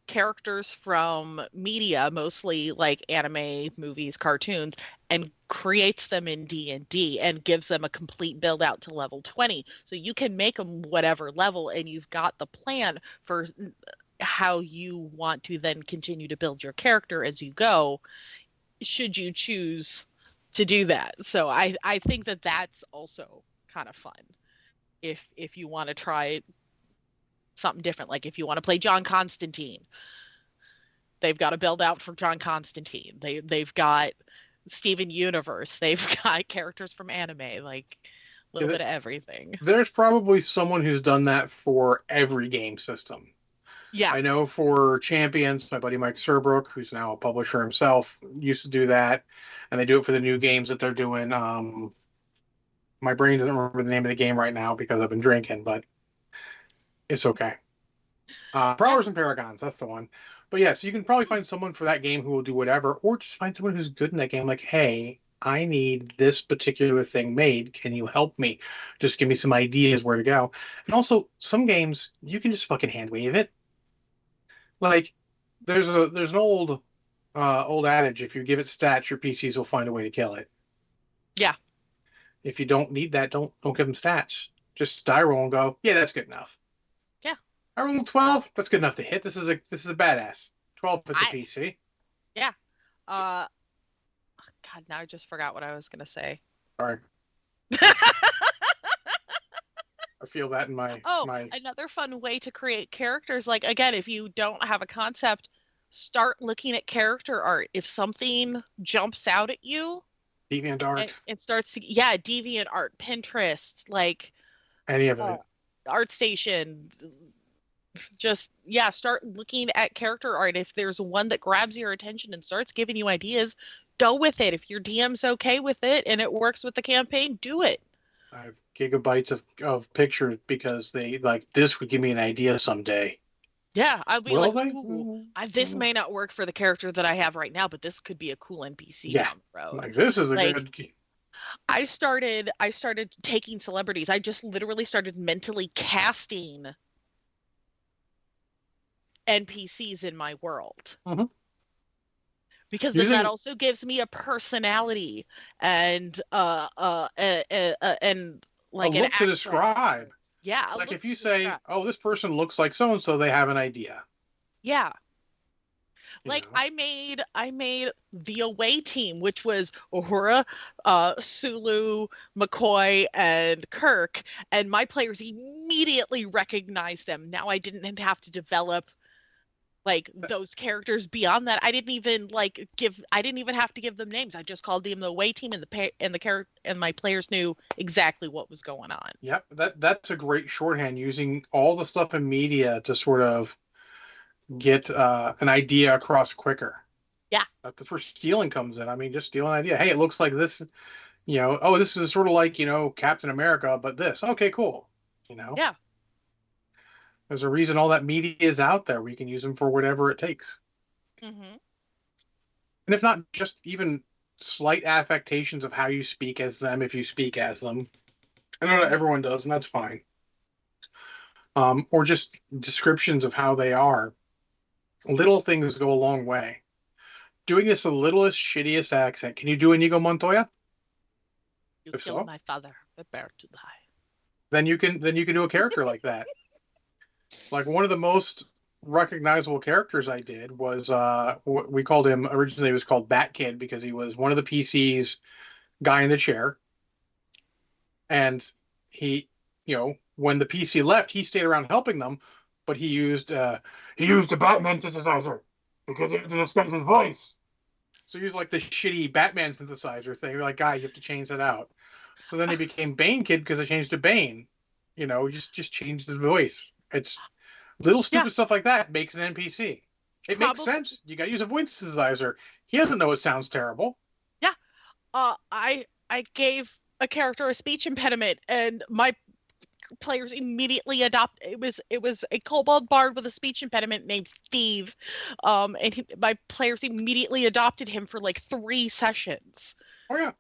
characters from media, mostly like anime, movies, cartoons, and creates them in D&D and gives them a complete build out to level 20. So you can make them whatever level, and you've got the plan for how you want to then continue to build your character as you go, should you choose to do that. So I think that that's also kind of fun if you want to try something different. Like if you want to play John Constantine, they've got to build out for John Constantine. They've got Steven Universe. They've got characters from anime, like a little bit of everything. There's probably someone who's done that for every game system. Yeah. I know for Champions, my buddy Mike Serbrook, who's now a publisher himself, used to do that, and they do it for the new games that they're doing. My brain doesn't remember the name of the game right now because I've been drinking, but it's okay. Prowlers and Paragons, that's the one. But yeah, so you can probably find someone for that game who will do whatever, or just find someone who's good in that game. Like, hey, I need this particular thing made. Can you help me? Just give me some ideas where to go. And also, some games you can just fucking hand wave it. Like, there's an old adage: if you give it stats, your PCs will find a way to kill it. Yeah. If you don't need that, don't give them stats. Just die roll and go, yeah, that's good enough. Yeah. I rolled 12. That's good enough to hit. This is a badass. 12 at the PC. Yeah. God, now I just forgot what I was gonna say. Sorry. I feel that in my Another fun way to create characters. Like again, if you don't have a concept, start looking at character art. If something jumps out at you, deviant art. It starts to deviant art, Pinterest, like any of it. ArtStation. Just start looking at character art. If there's one that grabs your attention and starts giving you ideas, go with it. If your DM's okay with it and it works with the campaign, do it. I have gigabytes of pictures because they like this would give me an idea someday. Yeah, I'd be this may not work for the character that I have right now, but this could be a cool NPC down the road. Like this is a good. I started taking celebrities. I just literally started mentally casting NPCs in my world. Mm-hmm. because then that Using also gives me a personality and a like an look to accent. describe. Yeah, a Like look if you to say, describe. "Oh, this person looks like so and so," they have an idea. Yeah. You Like know. I made the away team, which was Uhura, Sulu, McCoy, and Kirk, and my players immediately recognized them. Now I didn't have to develop like those characters beyond that. I didn't even have to give them names. I just called them the away team, and the character and my players knew exactly what was going on. Yep, that's a great shorthand, using all the stuff in media to sort of get an idea across quicker. Yeah. That's where stealing comes in. I mean, just steal an idea. Hey, it looks like this. Oh, this is sort of like Captain America, but this. Okay, cool. You know, Yeah. there's a reason all that media is out there. We can use them for whatever it takes. Hmm. And if not, just even slight affectations of how you speak as them, if you speak as them. I know not everyone does, and that's fine. Or just descriptions of how they are. Little things go a long way. Doing this the littlest, shittiest accent. Can you do Inigo Montoya? You If killed so, my father, prepare to die. then you can do a character like that. Like one of the most recognizable characters I did was we called him originally. He was called Bat Kid because he was one of the PCs guy in the chair, and when the PC left, he stayed around helping them, but he used a Batman synthesizer because it disguised his voice. So he used like the shitty Batman synthesizer thing. They're like, guy, you have to change that out. So then he became Bane Kid because they changed to Bane. Just changed his voice. It's little Yeah, stupid stuff like that makes an NPC. It makes probably. sense. You got to use a voice synthesizer. He doesn't know it sounds terrible. Yeah. I gave a character a speech impediment, and my players immediately adopt. It was a kobold bard with a speech impediment named Steve, and my players immediately adopted him for like 3 sessions. Oh yeah.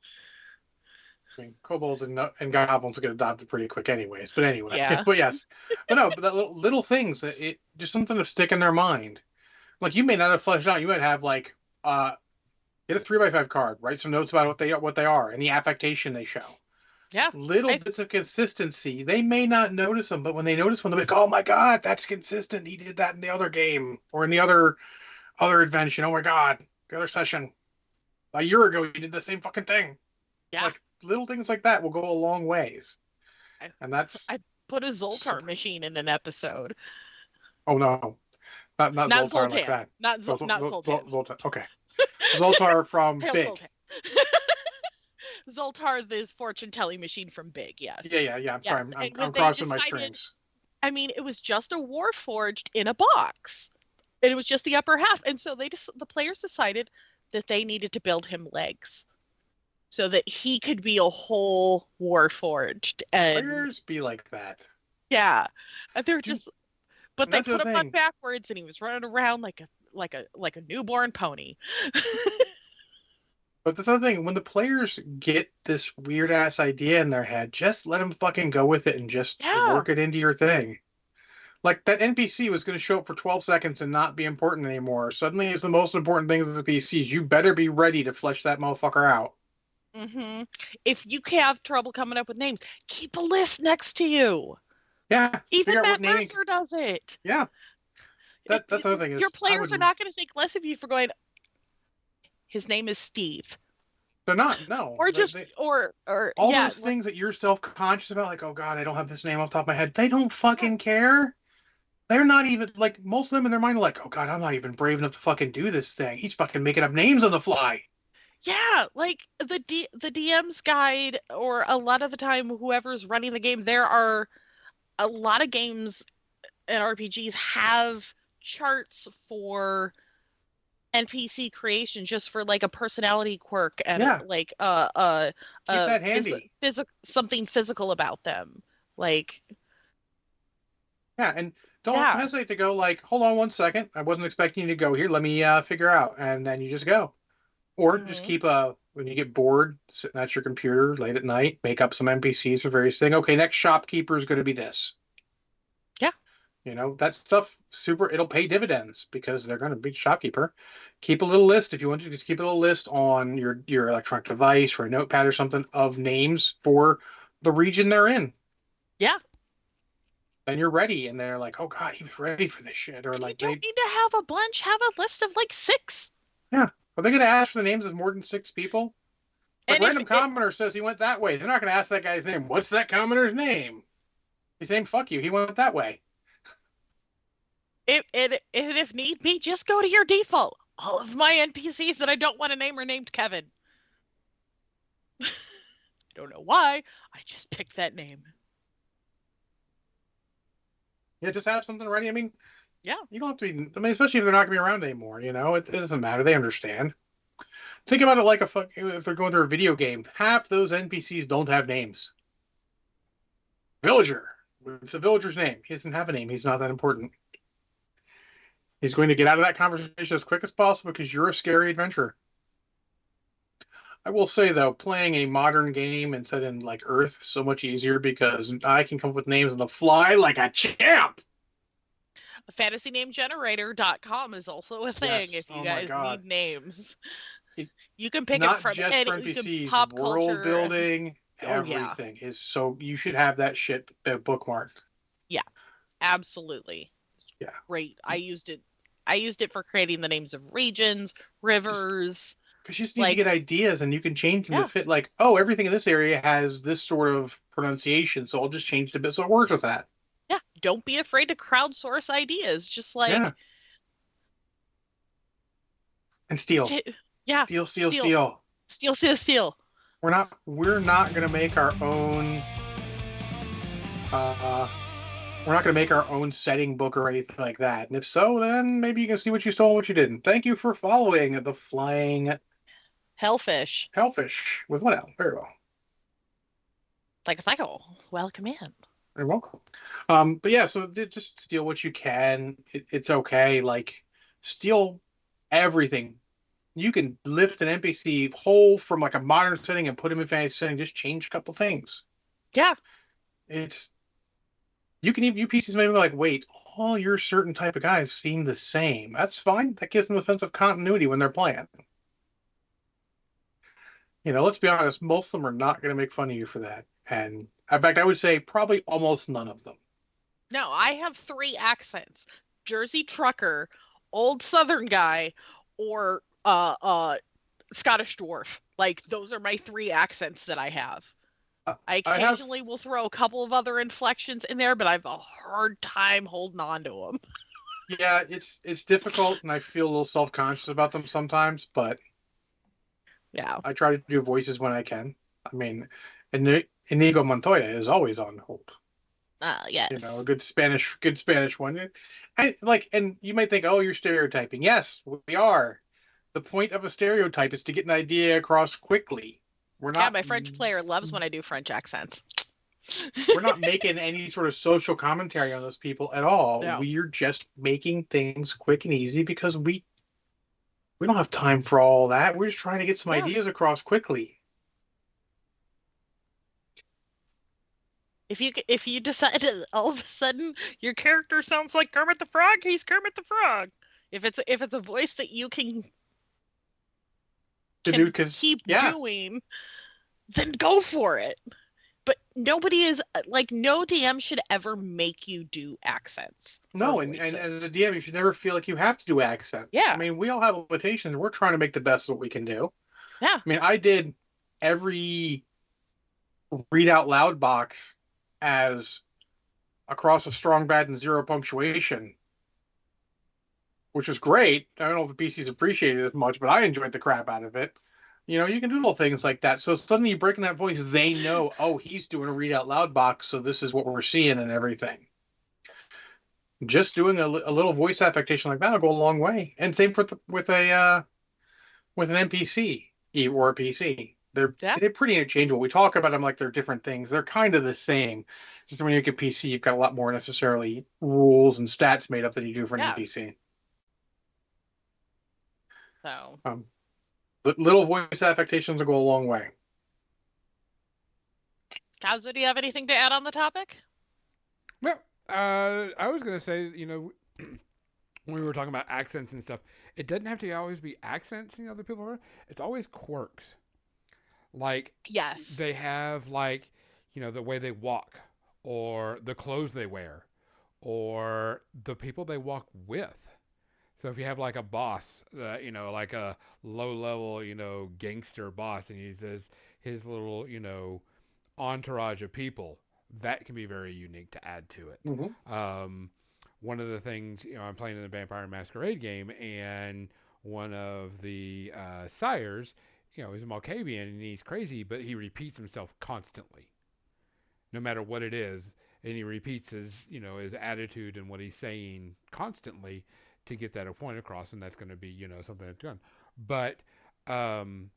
I mean, kobolds and goblins get adopted pretty quick, anyways. But anyway, Yeah. but yes, but no, but that little things that it just something to stick in their mind. Like you may not have fleshed out. You might have like get a 3x5 card, write some notes about what they are and the affectation they show. Yeah. Little I, bits of consistency. They may not notice them, but when they notice one, they'll be like, "Oh my god, that's consistent. He did that in the other game or in the other adventure. Oh my god, the other session a year ago, he did the same fucking thing." yeah. Like little things like that will go a long ways, I, and that's I put a Zoltar machine in an episode. oh no, not Not Zoltar like Zoltan. that. Not Zoltan. Zoltar. Okay, Zoltar from Hail Big. Zoltan. Zoltar, the fortune telling machine from Big. Yes. Yeah. I'm sorry, Yes. I'm And I'm when they crossing my decided, streams. I mean, it was just a Warforged in a box, and it was just the upper half. And so the players decided that they needed to build him legs so that he could be a whole Warforged. And Players be like that. yeah, and they're Dude, just, but and they that's the put him on thing. backwards, and he was running around like a newborn pony. But that's another thing. When the players get this weird ass idea in their head, just let them fucking go with it and just Yeah. work it into your thing. Like that NPC was going to show up for 12 seconds and not be important anymore. Suddenly, it's the most important thing as the PCs. You better be ready to flesh that motherfucker out. Hmm. If you have trouble coming up with names, keep a list next to you. Yeah, Even figure out what Matt naming. Mercer does it. Yeah, that's the other thing Your is players are not going to think less of you for going, his name is Steve. they're not. No, Or just, or all yeah. those things that you're self conscious about, like, oh god, I don't have this name off the top of my head. They don't fucking care. They're not even like most of them in their mind are like, oh god, I'm not even brave enough to fucking do this thing. He's fucking making up names on the fly. Yeah, like the DM's guide, or a lot of the time, whoever's running the game, there are a lot of games and RPGs have charts for NPC creation just for like a personality quirk and Yeah. like Keep that handy. something physical about them. Like Yeah, and don't yeah. hesitate to go like, hold on one second. I wasn't expecting you to go here. Let me figure out. And then you just go. Or just keep when you get bored, sitting at your computer late at night, make up some NPCs for various things. Okay, next shopkeeper is going to be this. Yeah. You know, that stuff it'll pay dividends because they're going to be shopkeeper. Keep a little list if you want to. Just keep a little list on your electronic device or a notepad or something of names for the region they're in. Yeah. And you're ready, and they're like, "Oh God, he was ready for this shit," or And like you don't need to have a bunch. Have a list of like 6. yeah. Are they going to ask for the names of more than 6 people? Like And random commenter says he went that way. They're not going to ask that guy's name. What's that commenter's name? He's saying, "Fuck you." He went that way. if need be, just go to your default. All of my NPCs that I don't want to name are named Kevin. Don't know why. I just picked that name. Yeah, just have something ready. I mean, yeah, you don't have to be. I mean, especially if they're not going to be around anymore. You know, it doesn't matter. They understand. Think about it like if they're going through a video game. Half those NPCs don't have names. Villager. It's a villager's name. He doesn't have a name. He's not that important. He's going to get out of that conversation as quick as possible because you're a scary adventurer. I will say though, playing a modern game and set in like Earth is so much easier because I can come up with names on the fly like a champ. FantasyNameGenerator.com is also a thing if you guys need names. You can pick it from just any for NPCs, pop world culture building, everything is so you should have that shit bookmarked. Yeah, absolutely. Yeah, great. I used it for creating the names of regions, rivers. Because you just need to get ideas, and you can change them to fit. Like, oh, everything in this area has this sort of pronunciation, so I'll just change it a bit so it works with that. Yeah, don't be afraid to crowdsource ideas. Just like and steal. Yeah, steal. We're not gonna make our own. We're not going to make our own setting book or anything like that. And if so, then maybe you can see what you stole and what you didn't. Thank you for following the Flying Hellfish. Hellfish with what else? Very well. Psycho. Welcome in. You're welcome. But yeah, so just steal what you can. It's okay. Like, steal everything. You can lift an NPC whole from like a modern setting and put him in fantasy setting. Just change a couple things. Yeah. You can even PCs maybe like, wait, all your certain type of guys seem the same. That's fine. That gives them a sense of continuity when they're playing. You know, let's be honest, most of them are not going to make fun of you for that. And in fact, I would say probably almost none of them. No, I have 3 accents. Jersey trucker, old Southern guy, or Scottish dwarf. Like, those are my 3 accents that I have. I occasionally will throw a couple of other inflections in there, but I have a hard time holding on to them. Yeah, it's difficult, and I feel a little self-conscious about them sometimes, but yeah, I try to do voices when I can. I mean, Inigo Montoya is always on hold. Yes. You know, a good Spanish one. And you might think, oh, you're stereotyping. Yes, we are. The point of a stereotype is to get an idea across quickly. We're not. Yeah, my French player loves when I do French accents. We're not making any sort of social commentary on those people at all. No. We're just making things quick and easy because we don't have time for all that. We're just trying to get some ideas across quickly. If you decide to, all of a sudden your character sounds like Kermit the Frog, he's Kermit the Frog. If it's a voice that you can keep doing, then go for it. But nobody is like, no DM should ever make you do accents. No, and as a DM, you should never feel like you have to do accents. Yeah. I mean, we all have limitations. We're trying to make the best of what we can do. Yeah. I mean, I did every read out loud box as across a strong, bad, and 0 punctuation, which was great. I don't know if the PCs appreciated it as much, but I enjoyed the crap out of it. You know, you can do little things like that. So suddenly you break in that voice, they know, oh, he's doing a read out loud box, so this is what we're seeing and everything. Just doing a little voice affectation like that will go a long way. And same with an NPC or a PC. They're pretty interchangeable. We talk about them like they're different things. They're kind of the same. Just when you get PC, you've got a lot more necessarily rules and stats made up than you do for an NPC. So. But little voice affectations will go a long way. Kazu, do you have anything to add on the topic? No, I was gonna say, when we were talking about accents and stuff, it doesn't have to always be accents. The people are. It's always quirks. Like Yes. they have the way they walk, or the clothes they wear, or the people they walk with. So if you have like a boss, like a low level, gangster boss, and he says his little, entourage of people, that can be very unique to add to it. One of the things, I'm playing in the Vampire Masquerade game, and one of the sires, is a Malkavian, and he's crazy, but he repeats himself constantly, no matter what it is, and he repeats his attitude and what he's saying constantly to get that point across, and that's going to be something that's done. But when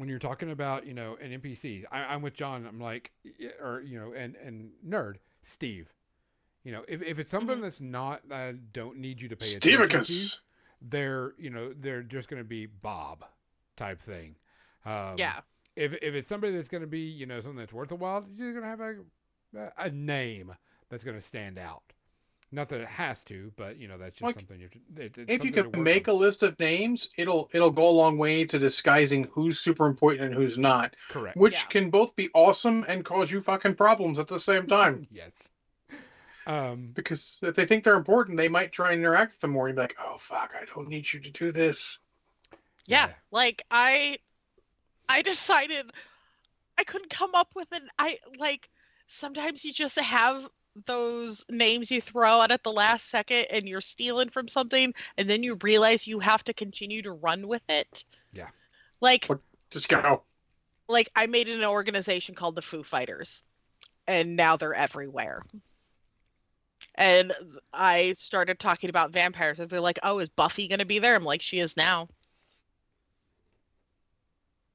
you're talking about an NPC, I'm with John. I'm like, and nerd Steve. If it's something that's not don't need you to pay attention to, they're just going to be Bob type thing. Yeah. If it's somebody that's going to be something that's worth a while, you're going to have a name that's going to stand out. Not that it has to, but that's just something you. It's if you can can make a list of names, it'll go a long way to disguising who's super important and who's not. Correct. Which can both be awesome and cause you fucking problems at the same time. Yes. Because if they think they're important, they might try and interact with them more. You'd be like, "Oh fuck, I don't need you to do this." Yeah. Like I decided I couldn't come up with sometimes you just have those names you throw out at the last second and you're stealing from something and then you realize you have to continue to run with it. Yeah. Just go. Like I made an organization called the Foo Fighters and now they're everywhere. And I started talking about vampires and they're like, "Oh, is Buffy going to be there?" I'm like, "She is now."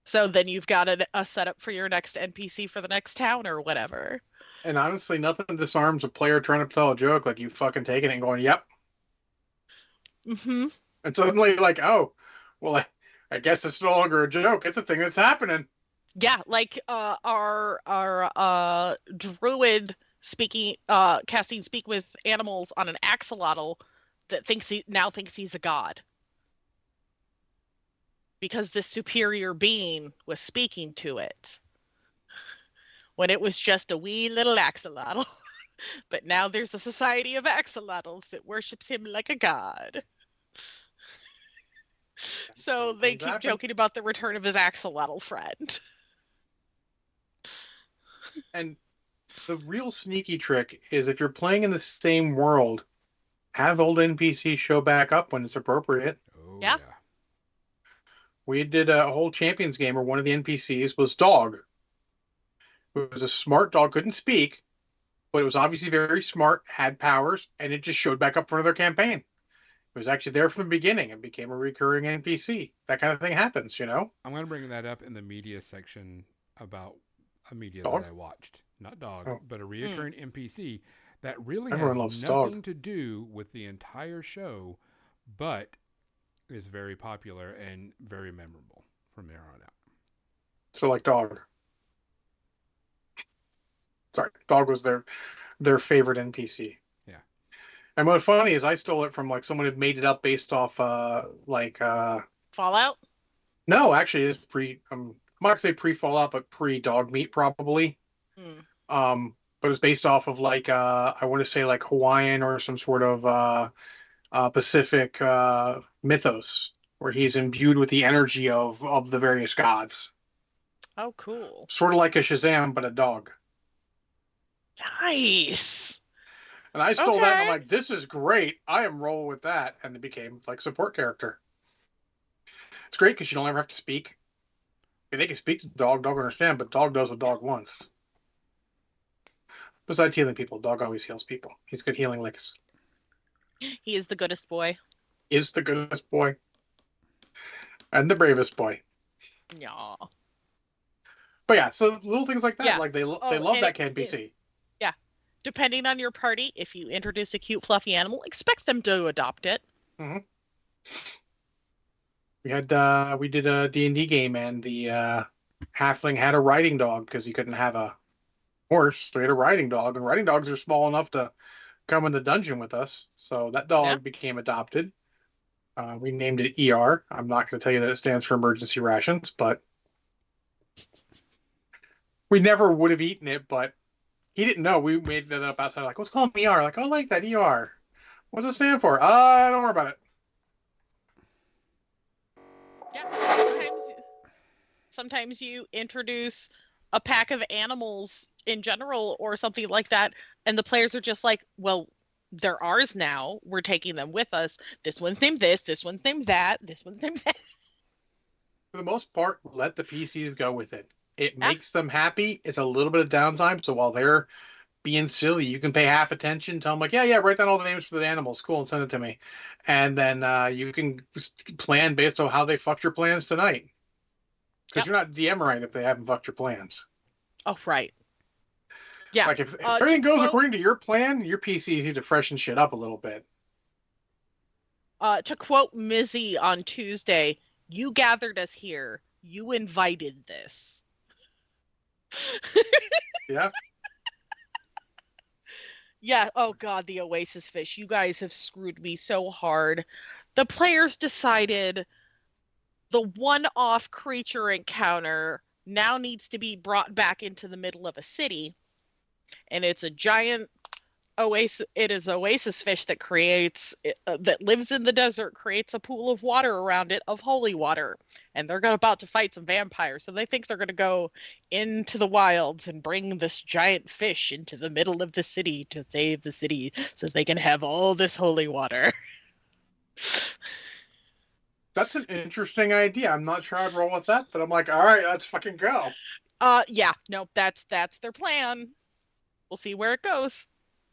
So then you've got a setup for your next NPC for the next town or whatever. And honestly, nothing disarms a player trying to tell a joke like you fucking taking it and going, "Yep." Mm-hmm. And suddenly, like, oh, well, I guess it's no longer a joke. It's a thing that's happening. Yeah, like our druid casting speak with animals on an axolotl that thinks he's a god. Because this superior being was speaking to it. When it was just a wee little axolotl. But now there's a society of axolotls that worships him like a god. So they keep joking about the return of his axolotl friend. And the real sneaky trick is if you're playing in the same world, have old NPCs show back up when it's appropriate. Oh, Yeah. We did a whole Champions game where one of the NPCs was Dog. It was a smart dog, couldn't speak, but it was obviously very smart, had powers, and it just showed back up for another campaign. It was actually there from the beginning and became a recurring NPC. That kind of thing happens, I'm going to bring that up in the media section about a media Dog? that I watched. Not Dog, Oh. but a recurring NPC that really Everyone has loves nothing Dog. to do with the entire show, but is very popular and very memorable from there on out. So like Dog. Sorry, Dog was their favorite NPC. Yeah. And what's funny is I stole it from like someone who made it up based off Fallout? No, actually it's I'm not gonna say pre-Fallout, but pre-Dog Meat probably. But it's based off of I want to say like Hawaiian or some sort of Pacific mythos where he's imbued with the energy of the various gods. Oh, cool. Sort of like a Shazam, but a dog. Nice. And I stole that and I'm like, this is great. I am rolling with that. And it became like support character. It's great because you don't ever have to speak. They can speak to dog will understand, but dog does what dog wants. Besides healing people, dog always heals people. He's good healing licks. He is the goodest boy. Is the goodest boy. And the bravest boy. Yeah. But yeah, so little things like that. Yeah. Like they love that NPC. Yeah. Depending on your party, if you introduce a cute fluffy animal, expect them to adopt it. Mm-hmm. We did a D&D game and the halfling had a riding dog because he couldn't have a horse. We had a riding dog, and riding dogs are small enough to come in the dungeon with us. So that dog Yeah. became adopted. We named it ER. I'm not going to tell you that it stands for emergency rations, but we never would have eaten it. But he didn't know. We made that up outside. Like, let's call him ER. Like, oh, I like that ER. What's it stand for? Don't worry about it. Yeah. Sometimes you introduce a pack of animals in general or something like that, and the players are just like, well, they're ours now. We're taking them with us. This one's named this one's named that, this one's named that. For the most part, let the PCs go with it. It Yeah. makes them happy. It's a little bit of downtime. So while they're being silly, you can pay half attention. Tell them like, yeah, write down all the names for the animals. Cool, and send it to me. And then you can just plan based on how they fucked your plans tonight. Because you're not DM right if they haven't fucked your plans. Oh, right. Yeah. Like if everything goes according to your plan, your PCs need to freshen shit up a little bit. To quote Mizzy on Tuesday, you gathered us here. You invited this. Yeah. Yeah. Oh, God, the Oasis fish. You guys have screwed me so hard. The players decided the one-off creature encounter now needs to be brought back into the middle of a city, and it's a giant oasis. It is oasis fish that that lives in the desert, creates a pool of water around it of holy water, and they're about to fight some vampires. So they think they're going to go into the wilds and bring this giant fish into the middle of the city to save the city, so they can have all this holy water. That's an interesting idea. I'm not sure I'd roll with that, but I'm like, all right, let's fucking go. Yeah, no, that's their plan. We'll see where it goes.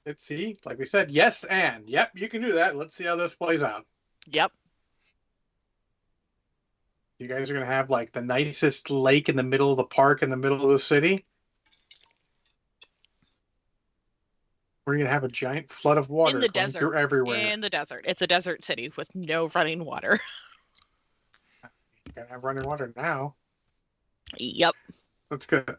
Let's see. Like we said, yes, and yep, you can do that. Let's see how this plays out. Yep. You guys are gonna have like the nicest lake in the middle of the park in the middle of the city. We're gonna have a giant flood of water In the going desert. through everywhere. In the desert. It's a desert city with no running water. You gotta have running water now. Yep. That's good.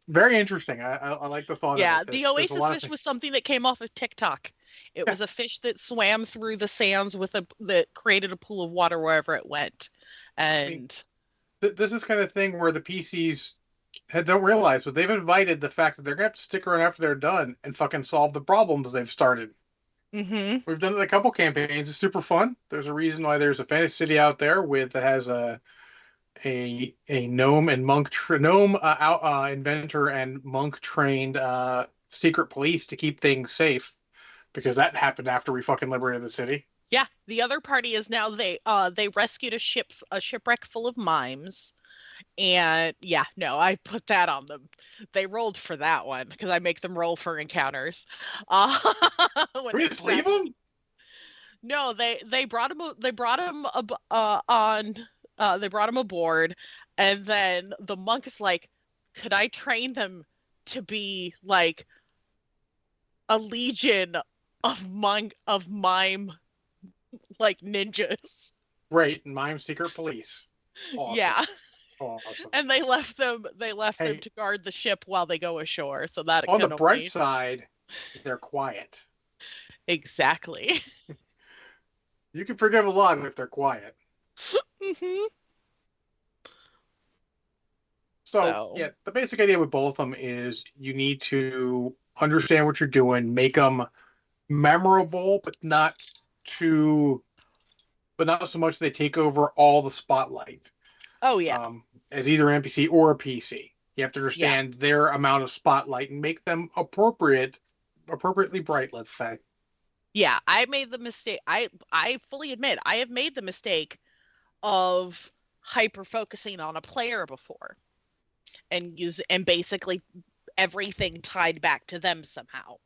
Very interesting. I like the thought Yeah, of it. the oasis fish was something that came off of TikTok. It was a fish that swam through the sands that created a pool of water wherever it went. And this is kind of thing where the PCs don't realize, but they've invited the fact that they're gonna have to stick around after they're done and fucking solve the problems they've started. Mm-hmm. We've done it a couple campaigns. It's super fun. There's a reason why there's a fantasy city out there that has a gnome and monk inventor and monk trained secret police to keep things safe, because that happened after we fucking liberated the city. Yeah, the other party is now they rescued a shipwreck full of mimes. And yeah, no, I put that on them. They rolled for that one because I make them roll for encounters. We just leave them? No, they brought him. They brought him on. They brought him aboard, and then the monk is like, "Could I train them to be like a legion of mime like ninjas?" Right, mime secret police. Awesome. Yeah. Awesome. And they left them to guard the ship while they go ashore, so that on the bright side, they're quiet. Exactly. You can forgive a lot if they're quiet. Mm-hmm. So yeah, the basic idea with both of them is you need to understand what you're doing, make them memorable, but not so much they take over all the spotlight. Oh yeah. As either an NPC or a PC, you have to understand their amount of spotlight and make them appropriately bright. Let's say. Yeah, I made the mistake. I fully admit I have made the mistake of hyper focusing on a player before, and basically everything tied back to them somehow,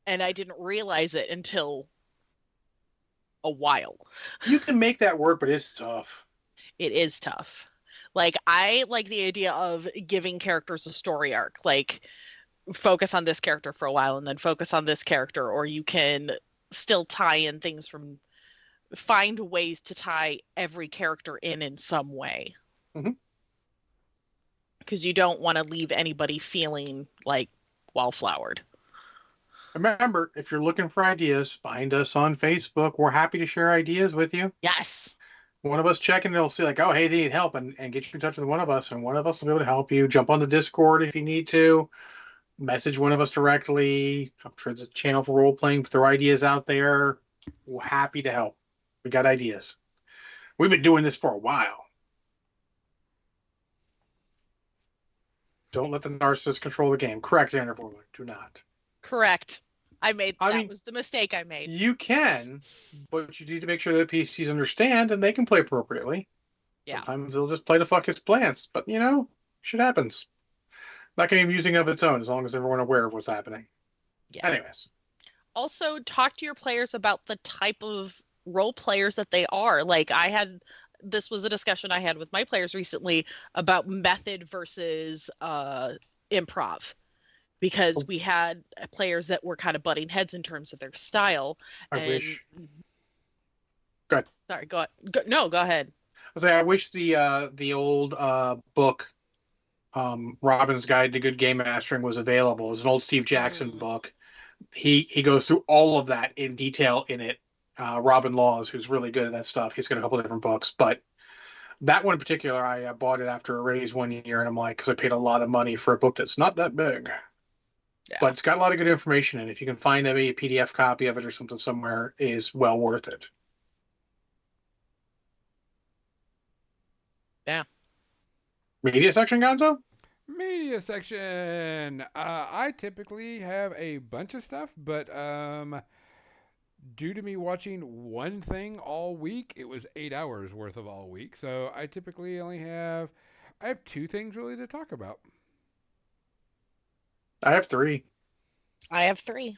and I didn't realize it until a while. You can make that work, but it's tough. It is tough. Like, I like the idea of giving characters a story arc, like focus on this character for a while and then focus on this character, or you can still tie in things find ways to tie every character in some way. Mm-hmm. because you don't want to leave anybody feeling like wallflowered. Remember, if you're looking for ideas, find us on Facebook. We're happy to share ideas with you. Yes. One of us checking, they'll see like, oh, hey, they need help, and get you in touch with one of us, and one of us will be able to help you. Jump on the Discord if you need to. Message one of us directly. I'm sure there's a channel for role playing. Throw ideas out there. We're happy to help. We got ideas. We've been doing this for a while. Don't let the narcissist control the game. Correct, Xander Vorler. Do not. Correct. I mean, was the mistake I made. You can, but you need to make sure that PCs understand and they can play appropriately. Yeah. Sometimes they'll just play the fuck his plans, but shit happens. Not going to be amusing of its own as long as everyone aware of what's happening. Yeah. Anyways. Also, talk to your players about the type of role players that they are. Like this was a discussion I had with my players recently about method versus improv. Because we had players that were kind of butting heads in terms of their style. I wish. Go ahead. Sorry, go ahead. I wish the old book, Robin's Guide to Good Game Mastering, was available. It's an old Steve Jackson book. He goes through all of that in detail in it. Robin Laws, who's really good at that stuff. He's got a couple of different books, but that one in particular, I bought it after a raise one year, and I'm like, because I paid a lot of money for a book that's not that big. Yeah. But it's got a lot of good information, and if you can find a PDF copy of it or something somewhere, is well worth it. Yeah. Media section, Gonzo? Media section. I typically have a bunch of stuff, but due to me watching one thing all week, it was 8 hours worth of all week. So I typically only have 2 things really to talk about. I have 3. I have 3.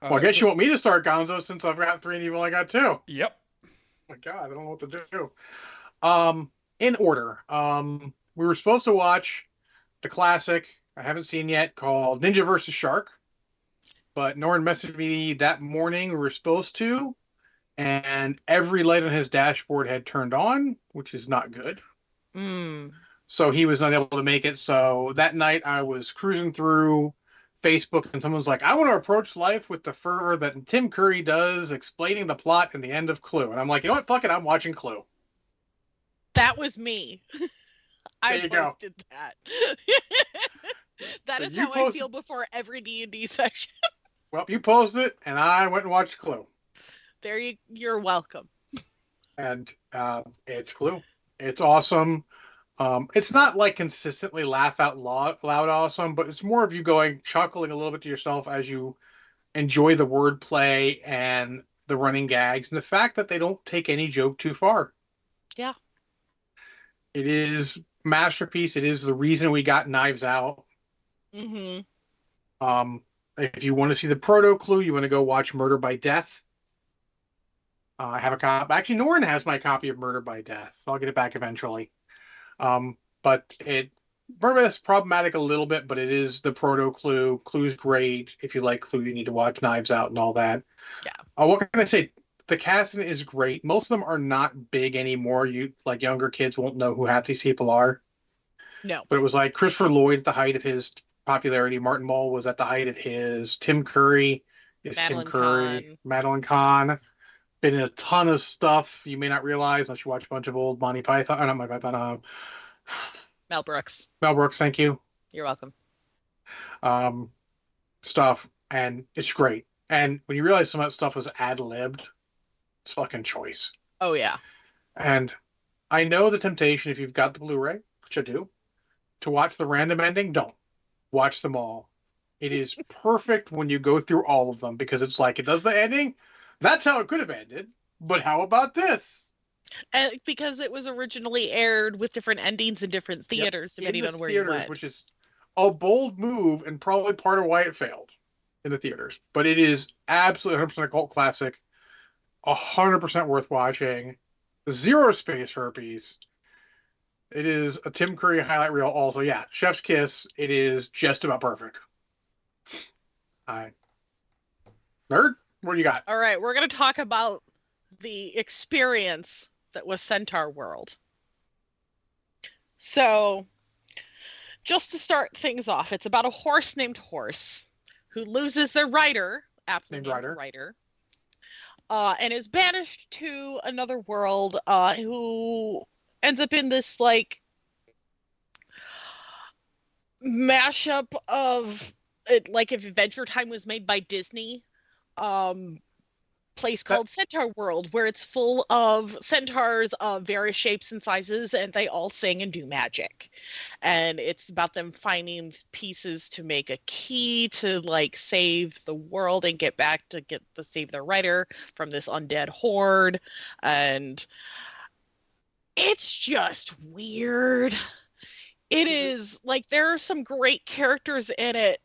Well, I guess you want me to start, Gonzo, since I've got 3 and you've only got 2. Yep. Oh my God, I don't know what to do. In order, we were supposed to watch the classic I haven't seen yet called Ninja vs. Shark, but Norrin messaged me that morning we were supposed to, and every light on his dashboard had turned on, which is not good. So he was not able to make it. So that night I was cruising through Facebook and someone's like, I want to approach life with the fervor that Tim Curry does explaining the plot and the end of Clue. And I'm like, you know what? Fuck it. I'm watching Clue. That was me. I posted that. That is how I feel before every D&D session. Well, you posted it and I went and watched Clue. You're welcome. And it's Clue. It's awesome. It's not like consistently laugh out loud awesome, but it's more of you chuckling a little bit to yourself as you enjoy the wordplay and the running gags and the fact that they don't take any joke too far. Yeah. It is masterpiece. It is the reason we got Knives Out. Mm-hmm. If you want to see the proto Clue, you want to go watch Murder by Death. I have a copy. Actually, Norrin has my copy of Murder by Death. So I'll get it back eventually. But Murder by Death is problematic a little bit, but it is the proto Clue. Clue's great. If you like Clue, you need to watch Knives Out and all that. Yeah. What can I say? The casting is great. Most of them are not big anymore. Younger kids won't know who half these people are. No. But it was like Christopher Lloyd at the height of his popularity. Martin Mull was at the height of his. Tim Curry is Madeline Tim Curry. Kahn. Madeline Kahn. Been in a ton of stuff you may not realize unless you watch a bunch of old Monty Python. Not Monty Python. Mel Brooks. Mel Brooks, thank you. You're welcome. Stuff. And it's great. And when you realize some of that stuff was ad-libbed, it's fucking choice. Oh, yeah. And I know the temptation, if you've got the Blu-ray, which I do, to watch the random ending. Don't. Watch them all. It is perfect when you go through all of them because it's like, it does the ending. That's how it could have ended. But how about this? And because it was originally aired with different endings in different theaters, depending on where you went. Which is a bold move and probably part of why it failed in the theaters. But it is absolutely 100% a cult classic. 100% worth watching. 0 space herpes. It is a Tim Curry highlight reel also. Yeah, Chef's Kiss. It is just about perfect. Nerd, what do you got? All right, we're going to talk about the experience that was Centaur World. So, just to start things off, it's about a horse named Horse who loses their rider, aptly Named named Ryder. Rider, and is banished to another world, who ends up in this like mashup of it, like if Adventure Time was made by Disney, um, place That called Centaur World, where it's full of centaurs of various shapes and sizes, and they all sing and do magic. And it's about them finding pieces to make a key to like save the world and get back to save their writer from this undead horde. And it's just weird. It is like there are some great characters in it,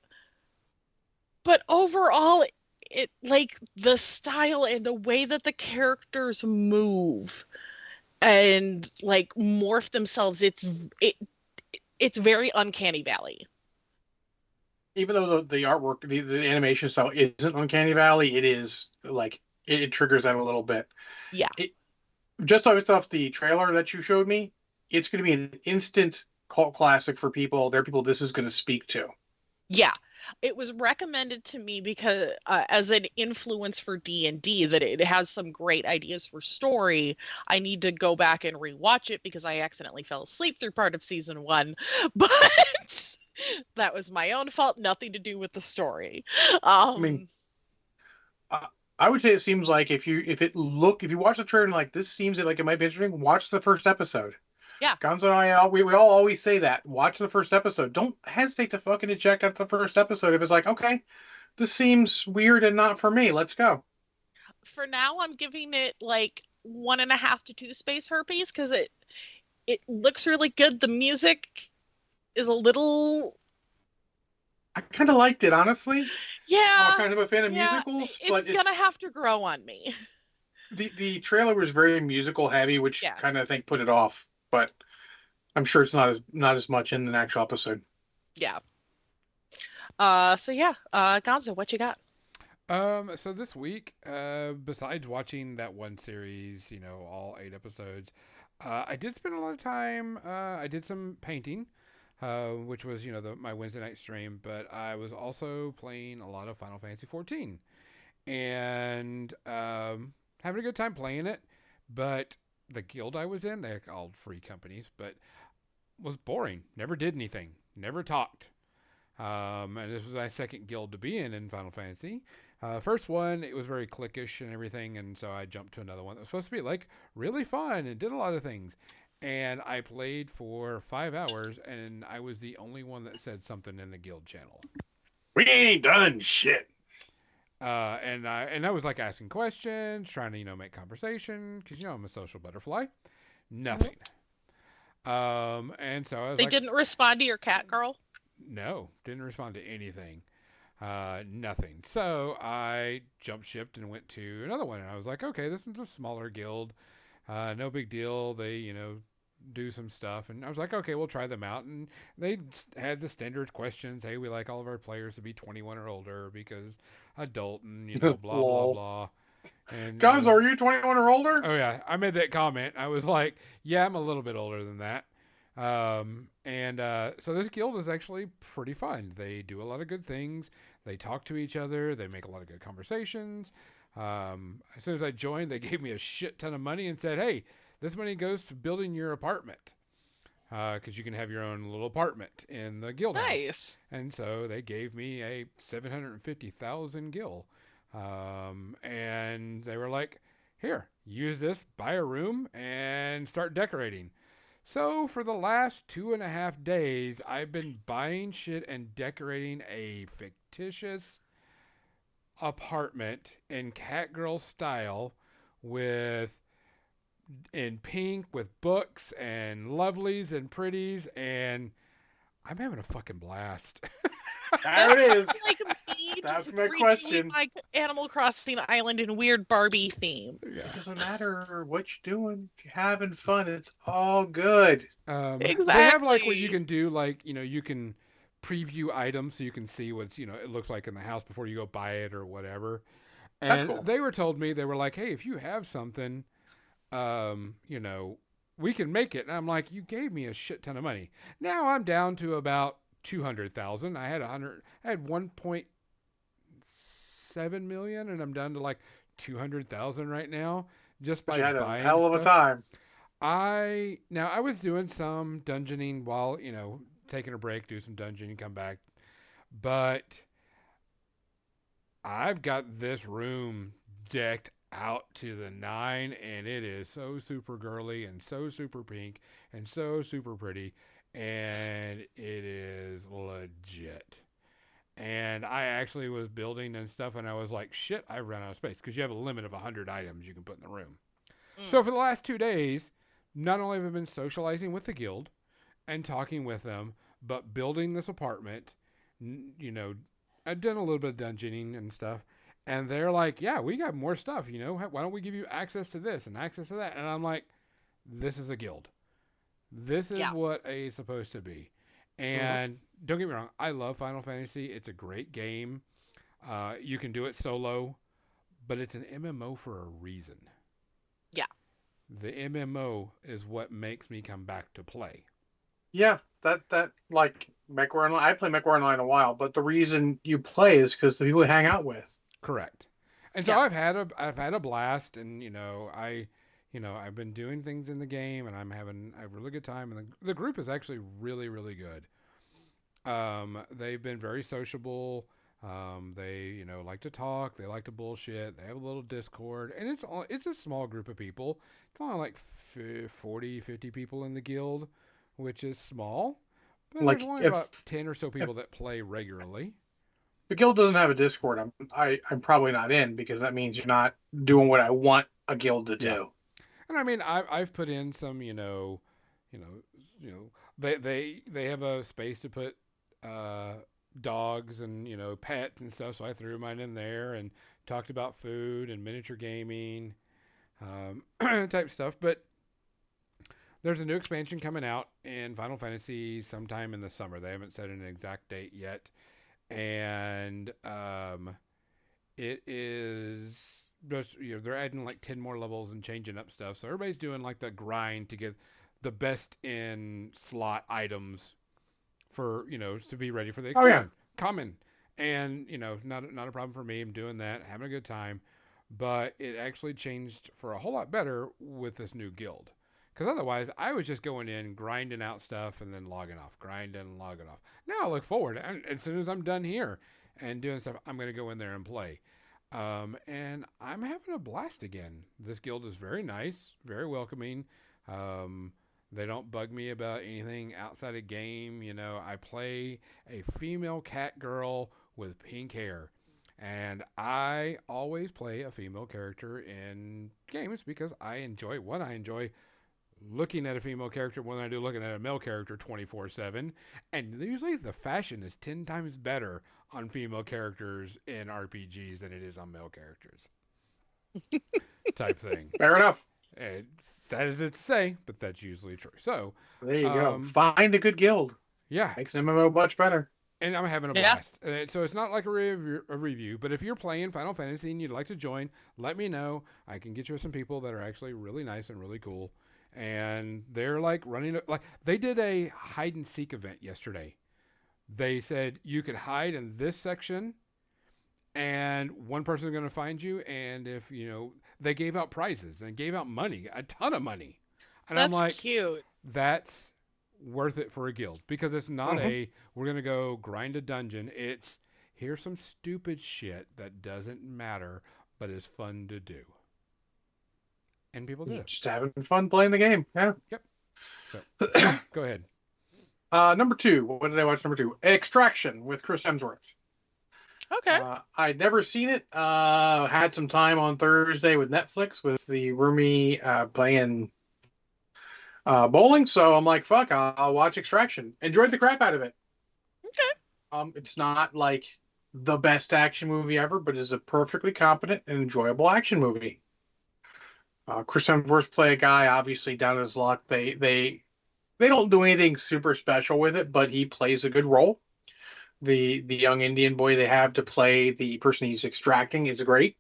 but overall it like the style and the way that the characters move and like morph themselves, it's very uncanny valley. even though the artwork, the animation style isn't Uncanny Valley, it is like it triggers that a little bit. Yeah. It, just off the trailer that you showed me, it's going to be an instant cult classic for people. There are people this is going to speak to. Yeah, it was recommended to me because as an influence for D&D, that it has some great ideas for story. I need to go back and rewatch it because I accidentally fell asleep through part of season 1, but that was my own fault, nothing to do with the story. I mean, I would say it seems like if you watch the trailer and like this seems like it might be interesting, watch the first episode. Yeah. Gonzo and I, we all always say that. Watch the first episode. Don't hesitate to fucking eject out the first episode if it's like, okay, this seems weird and not for me. Let's go. For now, I'm giving it like 1.5 to 2 space herpes because it looks really good. The music is a little. I kind of liked it, honestly. Yeah. I'm kind of a fan of yeah, musicals, it's but gonna have to grow on me. the trailer was very musical heavy, which Yeah. kind of I think put it off. But I'm sure it's not as much in an actual episode. Yeah. So yeah, Gonzo, what you got? So this week, besides watching that one series, all 8 episodes, I did spend a lot of time. I did some painting, which was my Wednesday night stream. But I was also playing a lot of Final Fantasy 14, and having a good time playing it. But the guild I was in, they're called free companies, but was boring. Never did anything. Never talked. And this was my second guild to be in Final Fantasy. First one, it was very cliquish and everything, and so I jumped to another one that was supposed to be like really fun and did a lot of things. And I played for 5 hours, and I was the only one that said something in the guild channel. We ain't done shit. And I was like asking questions, trying to make conversation because I'm a social butterfly. Nothing. And so I was They didn't respond to your cat girl? No, didn't respond to anything. Nothing. So I jumped shipped and went to another one, and I was like, okay, this one's a smaller guild. No big deal. They, do some stuff, and I was like, okay, we'll try them out. And they had the standard questions. Hey, we like all of our players to be 21 or older because adult, and blah blah blah. And Gonzo, are you 21 or older? Oh yeah, I made that comment. I was like, yeah, I'm a little bit older than that. So this guild is actually pretty fun. They do a lot of good things. They talk to each other. They make a lot of good conversations. As soon as I joined, they gave me a shit ton of money and said, hey, this money goes to building your apartment. Because you can have your own little apartment in the guild house. Nice. And so they gave me a 750,000 gil. And they were like, here, use this, buy a room, and start decorating. So for the last 2.5 days, I've been buying shit and decorating a fictitious apartment in Catgirl style in pink with books and lovelies and pretties, and I'm having a fucking blast. There it is. Like me, That's just my redoing question. my Animal Crossing Island in weird Barbie theme. Yeah. It doesn't matter what you're doing. If you're having fun, it's all good. They have like what you can do, like, you can preview items so you can see what's, it looks like in the house before you go buy it or whatever. And That's cool. they were like, hey, if you have something, we can make it. And I'm like, you gave me a shit ton of money. Now I'm down to about 200,000. I had 1.7 million, and I'm down to like 200,000 right now just But by you had a buying hell of a stuff. time. I was doing some dungeoning while, taking a break, do some dungeoning, come back. But I've got this room decked out to the nine, and it is so super girly and so super pink and so super pretty, and it is legit. And I actually was building and stuff, and I was like, shit, I've run out of space, because you have a limit of 100 items you can put in the room. So for the last 2 days, not only have I been socializing with the guild and talking with them, but building this apartment. I've done a little bit of dungeoning and stuff, and they're like, yeah, we got more stuff, why don't we give you access to this and access to that? And I'm like, this is a guild. This is what A is supposed to be. And don't get me wrong, I love Final Fantasy. It's a great game. You can do it solo, but it's an MMO for a reason. Yeah. The MMO is what makes me come back to play. Yeah, that like MechWarrior Online. I play MechWarrior Online a while, but the reason you play is because the people you hang out with. Correct. And so I've had a blast, and I've been doing things in the game, and I'm having a really good time, and the group is actually really, really good. They've been very sociable. They like to talk. They like to bullshit. They have a little Discord, and it's a small group of people. It's only like 40, 50 people in the guild, which is small. But Like, there's only about 10 or so people that play regularly. The guild doesn't have a Discord. I'm probably not in, because that means you're not doing what I want a guild to do. Yeah. And I mean, I've put in some, they have a space to put dogs and pets and stuff, so I threw mine in there and talked about food and miniature gaming type stuff. But there's a new expansion coming out in Final Fantasy sometime in the summer. They haven't set an exact date yet, and it is just, they're adding like 10 more levels and changing up stuff. So everybody's doing like the grind to get the best in slot items for to be ready for the expansion. Common, and not a problem for me. I'm doing that, having a good time. But it actually changed for a whole lot better with this new guild. Because otherwise, I was just going in, grinding out stuff, and then logging off. Grinding and logging off. Now I look forward. And as soon as I'm done here and doing stuff, I'm going to go in there and play. And I'm having a blast again. This guild is very nice, very welcoming. They don't bug me about anything outside of game. I play a female cat girl with pink hair. And I always play a female character in games because I enjoy looking at a female character more than I do looking at a male character 24/7. And usually the fashion is 10 times better on female characters in RPGs than it is on male characters. Type thing. Fair enough. It's sad as it's to say, but that's usually true. So there you go. Find a good guild. Yeah. Makes MMO much better. And I'm having a blast. So it's not like a review, but if you're playing Final Fantasy and you'd like to join, let me know. I can get you some people that are actually really nice and really cool. And they're like running, like they did a hide and seek event yesterday. They said you could hide in this section and one person is going to find you. And if, they gave out prizes and gave out money, a ton of money. And That's I'm like, cute. That's worth it for a guild, because it's not we're going to go grind a dungeon. It's here's some stupid shit that doesn't matter, but is fun to do. And people do. Just having fun playing the game. Yeah. Yep. So, go ahead. Number 2. What did I watch? Number 2. Extraction with Chris Hemsworth. Okay. I'd never seen it. Had some time on Thursday with Netflix with the roomie playing bowling. So I'm like, fuck, I'll watch Extraction. Enjoyed the crap out of it. Okay. It's not like the best action movie ever, but is a perfectly competent and enjoyable action movie. Chris Hemsworth play a guy obviously down his luck. They don't do anything super special with it, but he plays a good role. The young Indian boy they have to play the person he's extracting is great.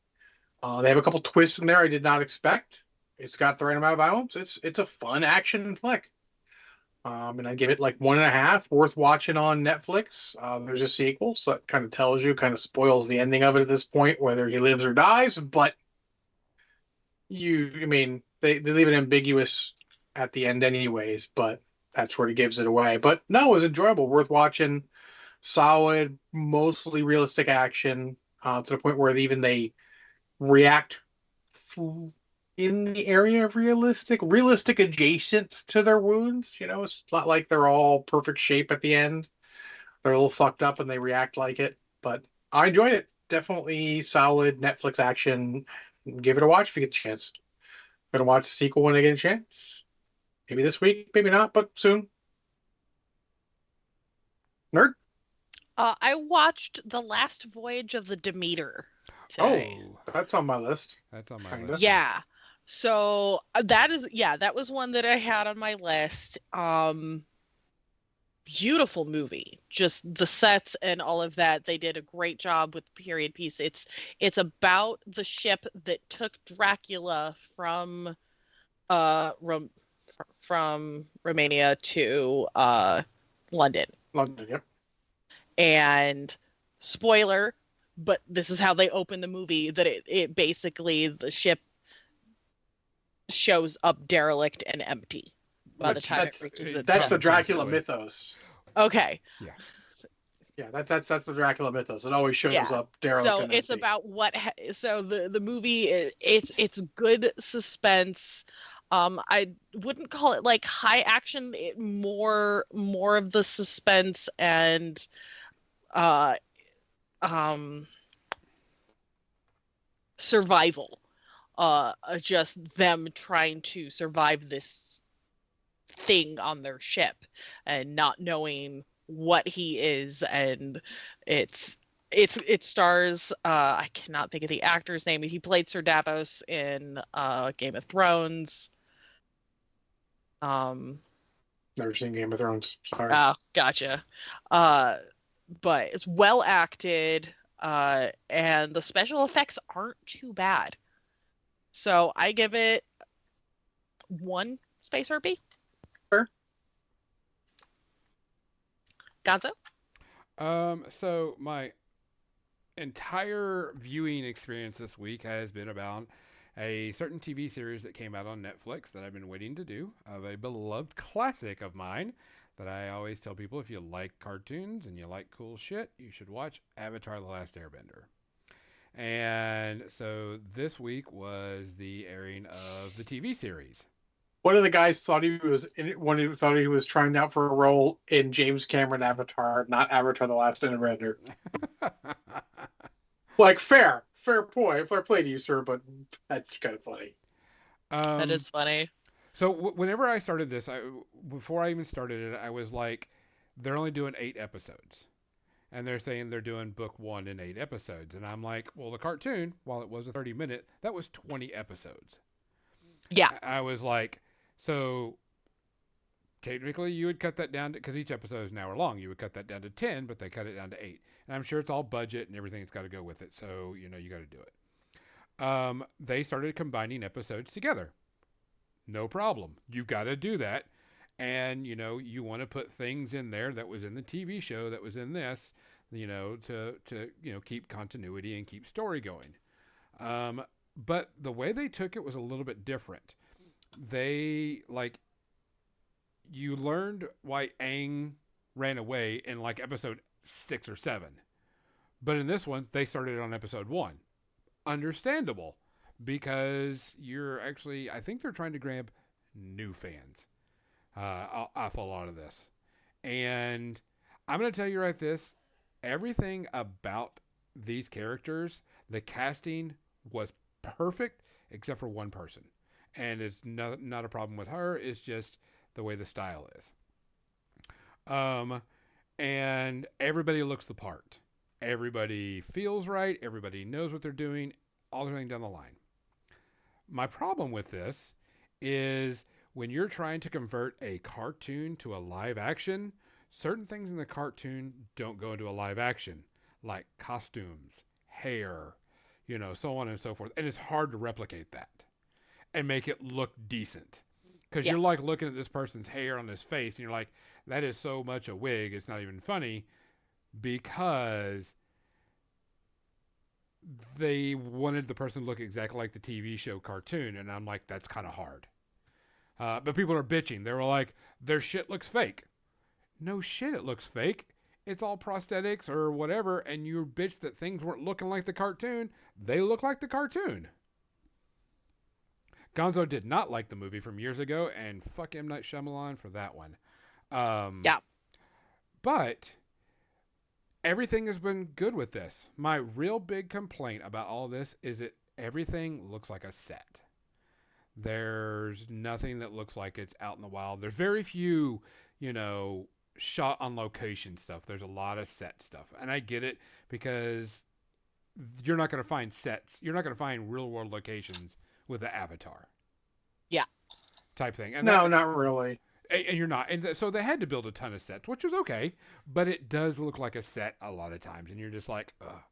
They have a couple twists in there I did not expect. It's got the right amount of violence. It's a fun action flick. And I give it like 1.5, worth watching on Netflix. There's a sequel, so it kind of tells you, kind of spoils the ending of it at this point, whether he lives or dies. But I mean, they leave it ambiguous at the end, anyways. But that's where he gives it away. But no, it was enjoyable, worth watching. Solid, mostly realistic action, to the point where even they react in the area of realistic adjacent to their wounds. You know, it's not like they're all perfect shape at the end. They're a little fucked up and they react like it. But I enjoyed it. Definitely solid Netflix action. Give it a watch if you get a chance. Gonna watch the sequel when I get a chance. Maybe this week, maybe not, but soon. Nerd? I watched The Last Voyage of the Demeter today. Oh, That's on my list. that's on my Kinda. list. Yeah. So that was one that I had on my list. Beautiful movie. Just the sets and all of that. They did a great job with period piece. It's about the ship that took Dracula from from Romania to London. London, yep. And spoiler, but this is how they open the movie, that it basically, the ship shows up derelict and empty by the time it reaches its That's the home. Dracula mythos. Okay. Yeah, that's the Dracula mythos. It always shows Yeah. up derelict. So and it's empty. about so the movie it's good suspense. I wouldn't call it like high action, more of the suspense and uh survival, just them trying to survive this thing on their ship and not knowing what he is. And it stars, I cannot think of the actor's name. He played Sir Davos in Game of Thrones. Never seen Game of Thrones. Sorry. Oh, gotcha. But it's well acted, and the special effects aren't too bad. So I give it 1 space RP. Sure. Gonzo? So my entire viewing experience this week has been about a certain TV series that came out on Netflix that I've been waiting to do, of a beloved classic of mine that I always tell people, if you like cartoons and you like cool shit, you should watch Avatar: The Last Airbender. And so this week was the airing of the TV series. One of the guys thought he was thought he was trying out for a role in James Cameron Avatar, not Avatar: The Last Airbender. Like, fair point. Fair play to you, sir, but that's kind of funny. That is funny. So whenever I started this, before I even started it, I was like, they're only doing 8 episodes. And they're saying they're doing book 1 in 8 episodes. And I'm like, well, the cartoon, while it was a 30-minute, that was 20 episodes. Yeah. I was like, so technically you would cut that down to, because each episode is an hour long, you would cut that down to 10, but they cut it down to 8. And I'm sure it's all budget and everything's got to go with it. So, you got to do it. They started combining episodes together. No problem. You've got to do that. And, you want to put things in there that was in the TV show that was in this, to keep continuity and keep story going. But the way they took it was a little bit different. You learned why Aang ran away in like episode 6 or 7. But in this one, they started on episode 1. Understandable. Because I think they're trying to grab new fans off a lot of this. And I'm going to tell you right this, everything about these characters, the casting was perfect except for one person. And it's not a problem with her, it's just the way the style is. And everybody looks the part. Everybody feels right, everybody knows what they're doing, all the way down the line. My problem with this is when you're trying to convert a cartoon to a live action, certain things in the cartoon don't go into a live action, like costumes, hair, so on and so forth. And it's hard to replicate that. and make it look decent. Because Yeah. you're like looking at this person's hair on his face and you're like, that is so much a wig, it's not even funny, because they wanted the person to look exactly like the TV show cartoon. And I'm like, that's kind of hard. But people are bitching. They were like, their shit looks fake. No shit, it looks fake. It's all prosthetics or whatever, and you bitch that things weren't looking like the cartoon. They look like the cartoon. Gonzo did not like the movie from years ago, and fuck M. Night Shyamalan for that one. Yeah. But everything has been good with this. My real big complaint about all this is that everything looks like a set. There's nothing that looks like it's out in the wild. There's very few, shot on location stuff. There's a lot of set stuff. And I get it, because you're not going to find sets. You're not going to find real world locations with the Avatar. Yeah. Type thing. And No, not really. And you're not. And so they had to build a ton of sets, which was okay. But it does look like a set a lot of times. And you're just like, ugh.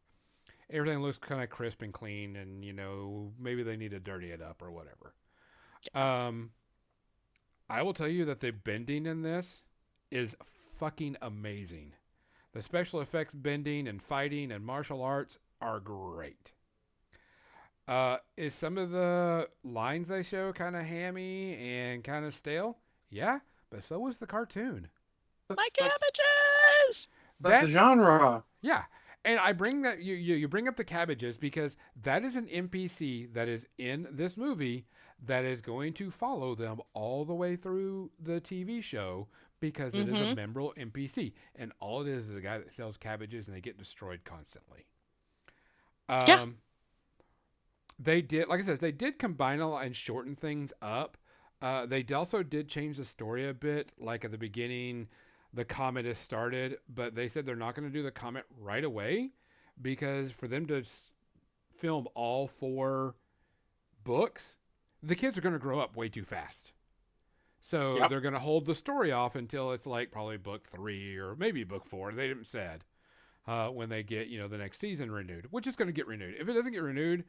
Everything looks kind of crisp and clean. And, maybe they need to dirty it up or whatever. I will tell you that the bending in this is fucking amazing. The special effects bending and fighting and martial arts are great. Is some of the lines they show kind of hammy and kind of stale? Yeah, but so was the cartoon. My cabbages! That's the genre. Yeah. And I bring that you bring up the cabbages because that is an NPC that is in this movie that is going to follow them all the way through the TV show, because it is a memorable NPC, and all it is a guy that sells cabbages, and they get destroyed constantly. Yeah. They did, like I said, they did combine a lot and shorten things up. They also did change the story a bit. Like at the beginning, the comet has started, but they said they're not going to do the comet right away, because for them to film all 4 books, the kids are going to grow up way too fast. So they're going to hold the story off until it's like probably book 3 or maybe book 4. They didn't said when they get, the next season renewed, which is going to get renewed. If it doesn't get renewed,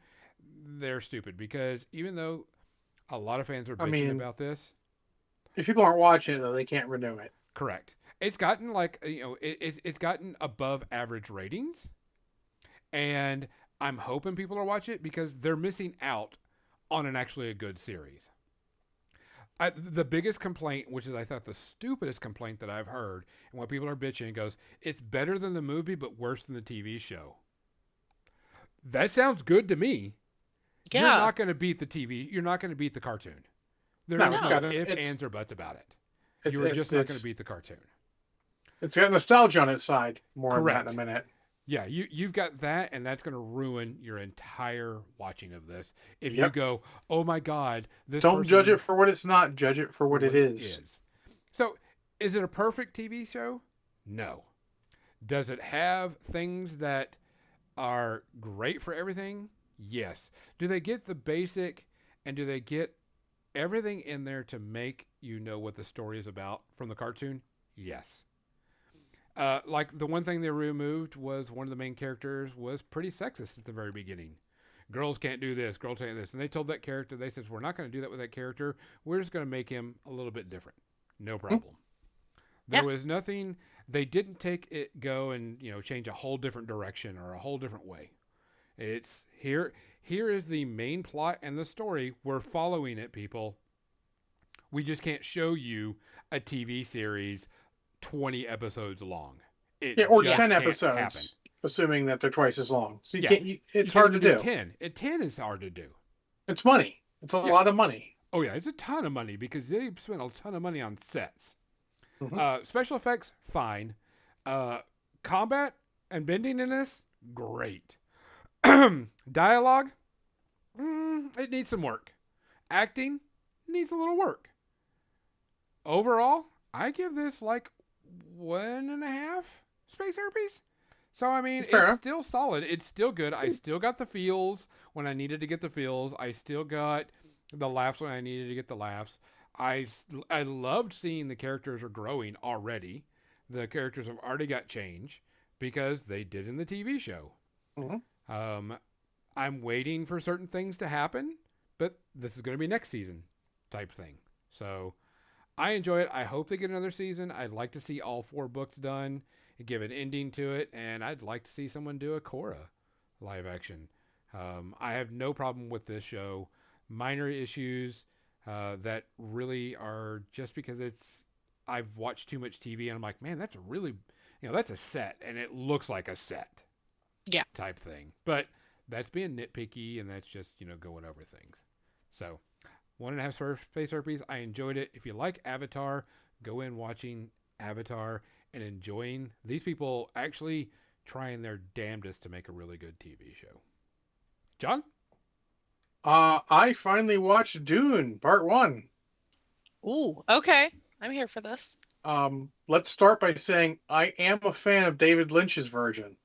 they're stupid, because even though a lot of fans are bitching about this, if people aren't watching it, though, they can't renew it. Correct. It's gotten it's gotten above average ratings, and I'm hoping people are watching it because they're missing out on actually a good series. The biggest complaint, which is I thought the stupidest complaint that I've heard, and what people are bitching, goes, it's better than the movie but worse than the TV show. That sounds good to me. Yeah. You're not going to beat the TV. You're not going to beat the cartoon. There's no ifs, ands, or buts about it. You're just not going to beat the cartoon. It's got nostalgia on its side. More on that in a minute. Yeah, you've got that, and that's going to ruin your entire watching of this. If you go, oh my God, this don't judge it for what it's not. Judge it for what it is. So, is it a perfect TV show? No. Does it have things that are great for everything? Yes. Do they get the basic, and do they get everything in there to make you know what the story is about from the cartoon? Yes. Like the one thing they removed was one of the main characters was pretty sexist at the very beginning. Girls can't do this, girls can't do this. And they told that character, they said, we're not going to do that with that character. We're just going to make him a little bit different. No problem. There was nothing, they didn't go and, change a whole different direction or a whole different way. It's here is the main plot and the story. We're following it, people. We just can't show you a TV series 20 episodes long. Or 10 episodes, assuming that they're twice as long. So it's hard to do. 10 is hard to do. It's money. It's a lot of money. Oh yeah, it's a ton of money because they spent a ton of money on sets. Special effects, fine. Combat and bending in this, great. Dialogue, it needs some work. Acting needs a little work. Overall, I give this like 1.5 space herpes. So, I mean, it's still solid. It's still good. I still got the feels when I needed to get the feels. I still got the laughs when I needed to get the laughs. I loved seeing the characters are growing already. The characters have already got change because they did in the TV show. I'm waiting for certain things to happen but this is going to be next season type thing. So I enjoy it. I hope they get another season. I'd like to see all 4 books done and give an ending to it, and I'd like to see someone do a Korra live action. I have no problem with this show. Minor issues that really are just because I've watched too much TV and I'm like, man, that's a really, that's a set and it looks like a set. Yeah. Type thing. But that's being nitpicky and that's just, going over things. So, 1.5 space herpes. I enjoyed it. If you like Avatar, go in watching Avatar and enjoying these people actually trying their damnedest to make a really good TV show. John? I finally watched Dune Part 1. Ooh, okay. I'm here for this. Let's start by saying I am a fan of David Lynch's version.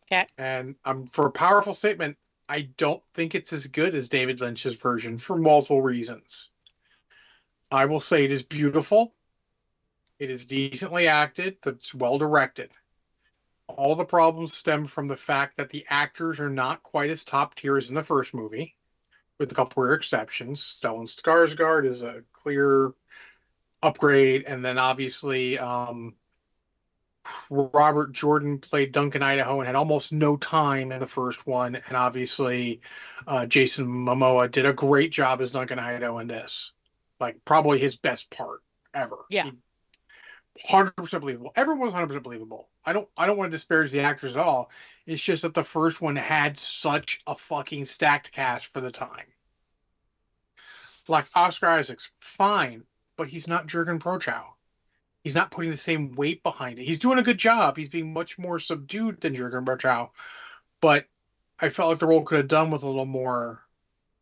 Okay. And for a powerful statement, I don't think it's as good as David Lynch's version for multiple reasons. I will say it is beautiful. It is decently acted. It's well directed. All the problems stem from the fact that the actors are not quite as top tier as in the first movie, with a couple rare exceptions. Stellan Skarsgård is a clear upgrade, and then obviously Robert Jordan played Duncan Idaho and had almost no time in the first one, and obviously Jason Momoa did a great job as Duncan Idaho in this, like probably his best part ever. Yeah. 100% believable. Everyone's 100% believable. I don't want to disparage the actors at all. It's just that the first one had such a fucking stacked cast for the time. Like Oscar Isaac's fine, but he's not Jurgen Prochnow. He's not putting the same weight behind it. He's doing a good job. He's being much more subdued than Jurgen Prochnow, but I felt like the role could have done with a little more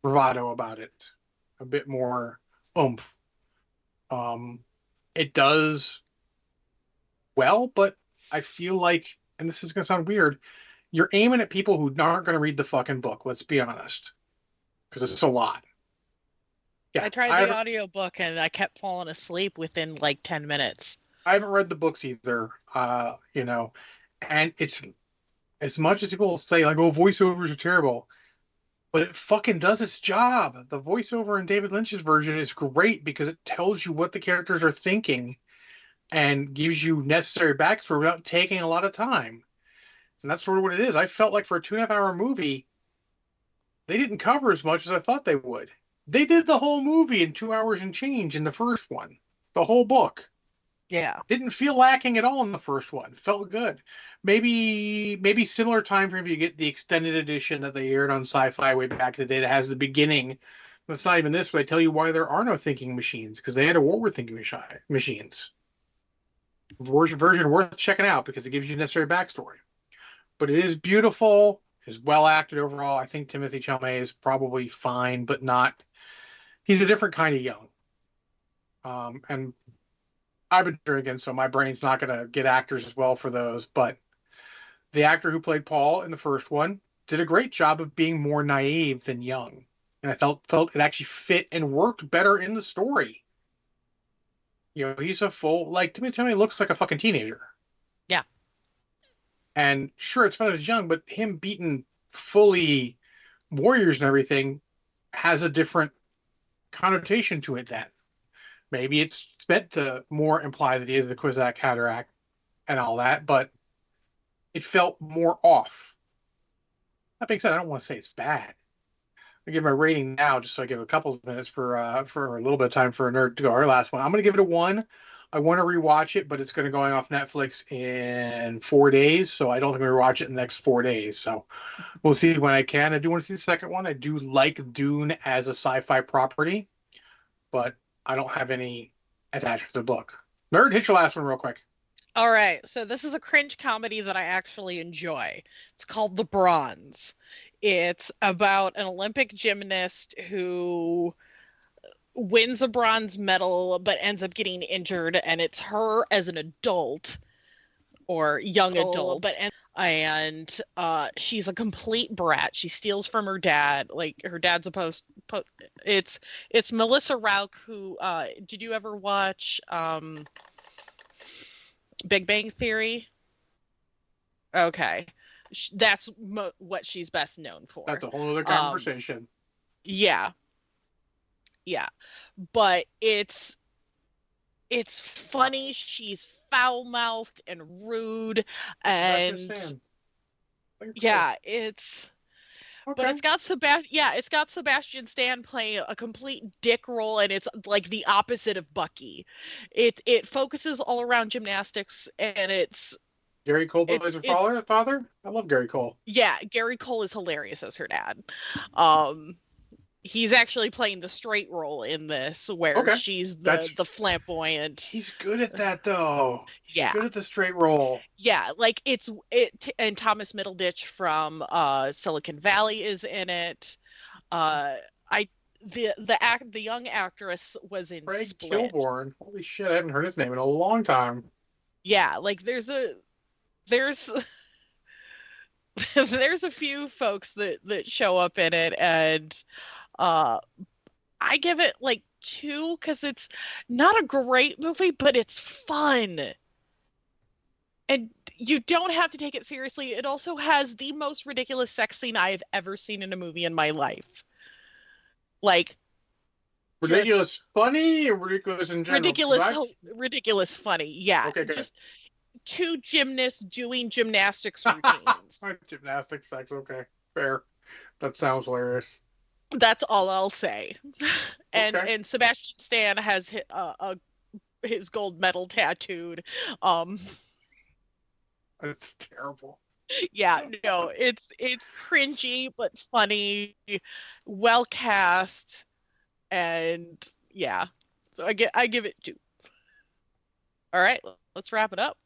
bravado about it, a bit more oomph. It does well, but I feel like, and this is going to sound weird, you're aiming at people who aren't going to read the fucking book. Let's be honest, because it's a lot. Yeah, I tried the audiobook and I kept falling asleep within like 10 minutes. I haven't read the books either, and it's as much as people say like, oh, voiceovers are terrible, but it fucking does its job. The voiceover in David Lynch's version is great because it tells you what the characters are thinking and gives you necessary backstory without taking a lot of time. And that's sort of what it is. I felt like for a 2.5-hour movie, they didn't cover as much as I thought they would. They did the whole movie in 2 hours and change in the first one. The whole book. Yeah. Didn't feel lacking at all in the first one. Felt good. Maybe similar time frame if you get the extended edition that they aired on Sci-Fi way back in the day that has the beginning. That's not even this, but I tell you why there are no thinking machines, because they had a war with thinking machines. Version worth checking out because it gives you necessary backstory. But it is beautiful, is well acted overall. I think Timothée Chalamet is probably fine, but not. He's a different kind of young. And I've been drinking, so my brain's not going to get actors as well for those. But the actor who played Paul in the first one did a great job of being more naive than young. And I felt it actually fit and worked better in the story. He's a full, like, Timothée Chalamet looks like a fucking teenager. Yeah. And sure, it's fun as young, but him beating fully warriors and everything has a different connotation to it then. Maybe it's meant to more imply that he is the Kwisatz Haderach and all that, but it felt more off. That being said, I don't want to say it's bad. I give my rating now, just so I give a couple of minutes for a little bit of time for a nerd to go. Our last one, I'm going to give it a 1. I want to rewatch it, but it's going to going off Netflix in 4 days, so I don't think I'm going to watch it in the next 4 days. So we'll see when I can. I do want to see the second one. I do like Dune as a sci-fi property, but I don't have any attachment to the book. Nerd, hit your last one real quick. All right, so this is a cringe comedy that I actually enjoy. It's called The Bronze. It's about an Olympic gymnast who wins a bronze medal but ends up getting injured, and it's her as an adult or young adult, and she's a complete brat. She steals from her dad. Like, her dad's it's Melissa Rauch, who did you ever watch Big Bang Theory? Okay. That's what she's best known for. That's a whole other conversation. Yeah. Yeah. But it's funny. She's foul-mouthed and rude, Sebastian and Stan. Like, yeah, it's cool. but Okay. it's got Sebastian Stan playing a complete dick role, and it's like the opposite of Bucky. It focuses all around gymnastics, and Gary Cole it's plays her it's father. I love Gary Cole. yeah, Gary Cole is hilarious as her dad. Um, he's actually playing the straight role in this, where Okay. she's That's the flamboyant. He's good at that though. He's Yeah. good at the straight roll. Yeah, like and Thomas Middleditch from Silicon Valley is in it. I the young actress was in Craig Split. Kilborn. Holy shit, I haven't heard his name in a long time. Yeah, like there's there's a few folks that show up in it, and I give it like 2 because it's not a great movie, but it's fun. And you don't have to take it seriously. It also has the most ridiculous sex scene I've ever seen in a movie in my life. Like, Ridiculous funny or ridiculous in general? ridiculous funny. Yeah. Okay, good. Just 2 gymnasts doing gymnastics routines. Gymnastics sex, okay. Fair. That sounds hilarious. That's all I'll say. And Okay. and Sebastian Stan has his gold medal tattooed. It's terrible. Yeah, no, it's cringy but funny, well cast, and yeah, so I give it 2. All right, let's wrap it up.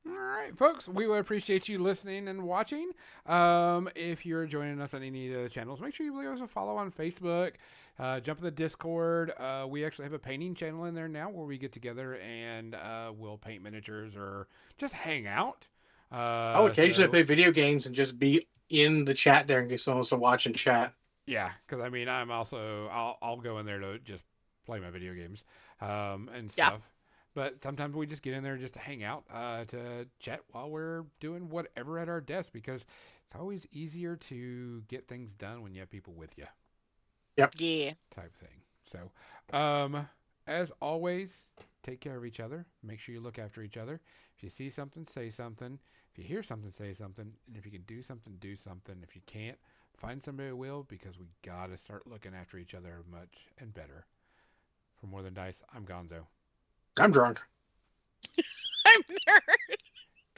All right, folks, we would appreciate you listening and watching. If you're joining us on any of the channels, make sure you leave us a follow on Facebook. Jump in the Discord. We actually have a painting channel in there now where we get together and we'll paint miniatures or just hang out. I'll occasionally play video games and just be in the chat there in case someone wants to watch and chat. Yeah, because I mean, I'll go in there to just play my video games and stuff. But sometimes we just get in there just to hang out, to chat while we're doing whatever at our desk, because it's always easier to get things done when you have people with you. Yep. Yeah. Type thing. So, as always, take care of each other. Make sure you look after each other. If you see something, say something. If you hear something, say something. And if you can do something, do something. If you can't, find somebody who will, because we got to start looking after each other much and better. For More Than Dice, I'm Gonzo. I'm drunk. I'm nerd.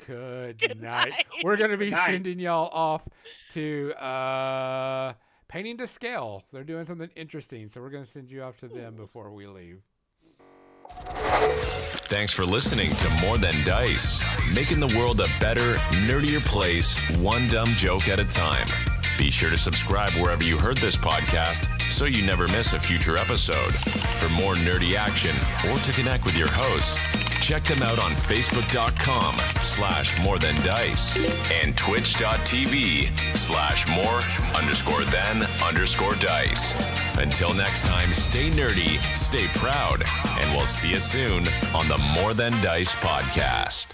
Good night. We're going to be sending y'all off to Painting to Scale. They're doing something interesting, so we're going to send you off to them before we leave. Thanks for listening to More Than Dice, making the world a better, nerdier place, one dumb joke at a time. Be sure to subscribe wherever you heard this podcast so you never miss a future episode. For more nerdy action or to connect with your hosts, check them out on Facebook.com/morethandice and Twitch.tv/more_than_dice. Until next time, stay nerdy, stay proud, and we'll see you soon on the More Than Dice podcast.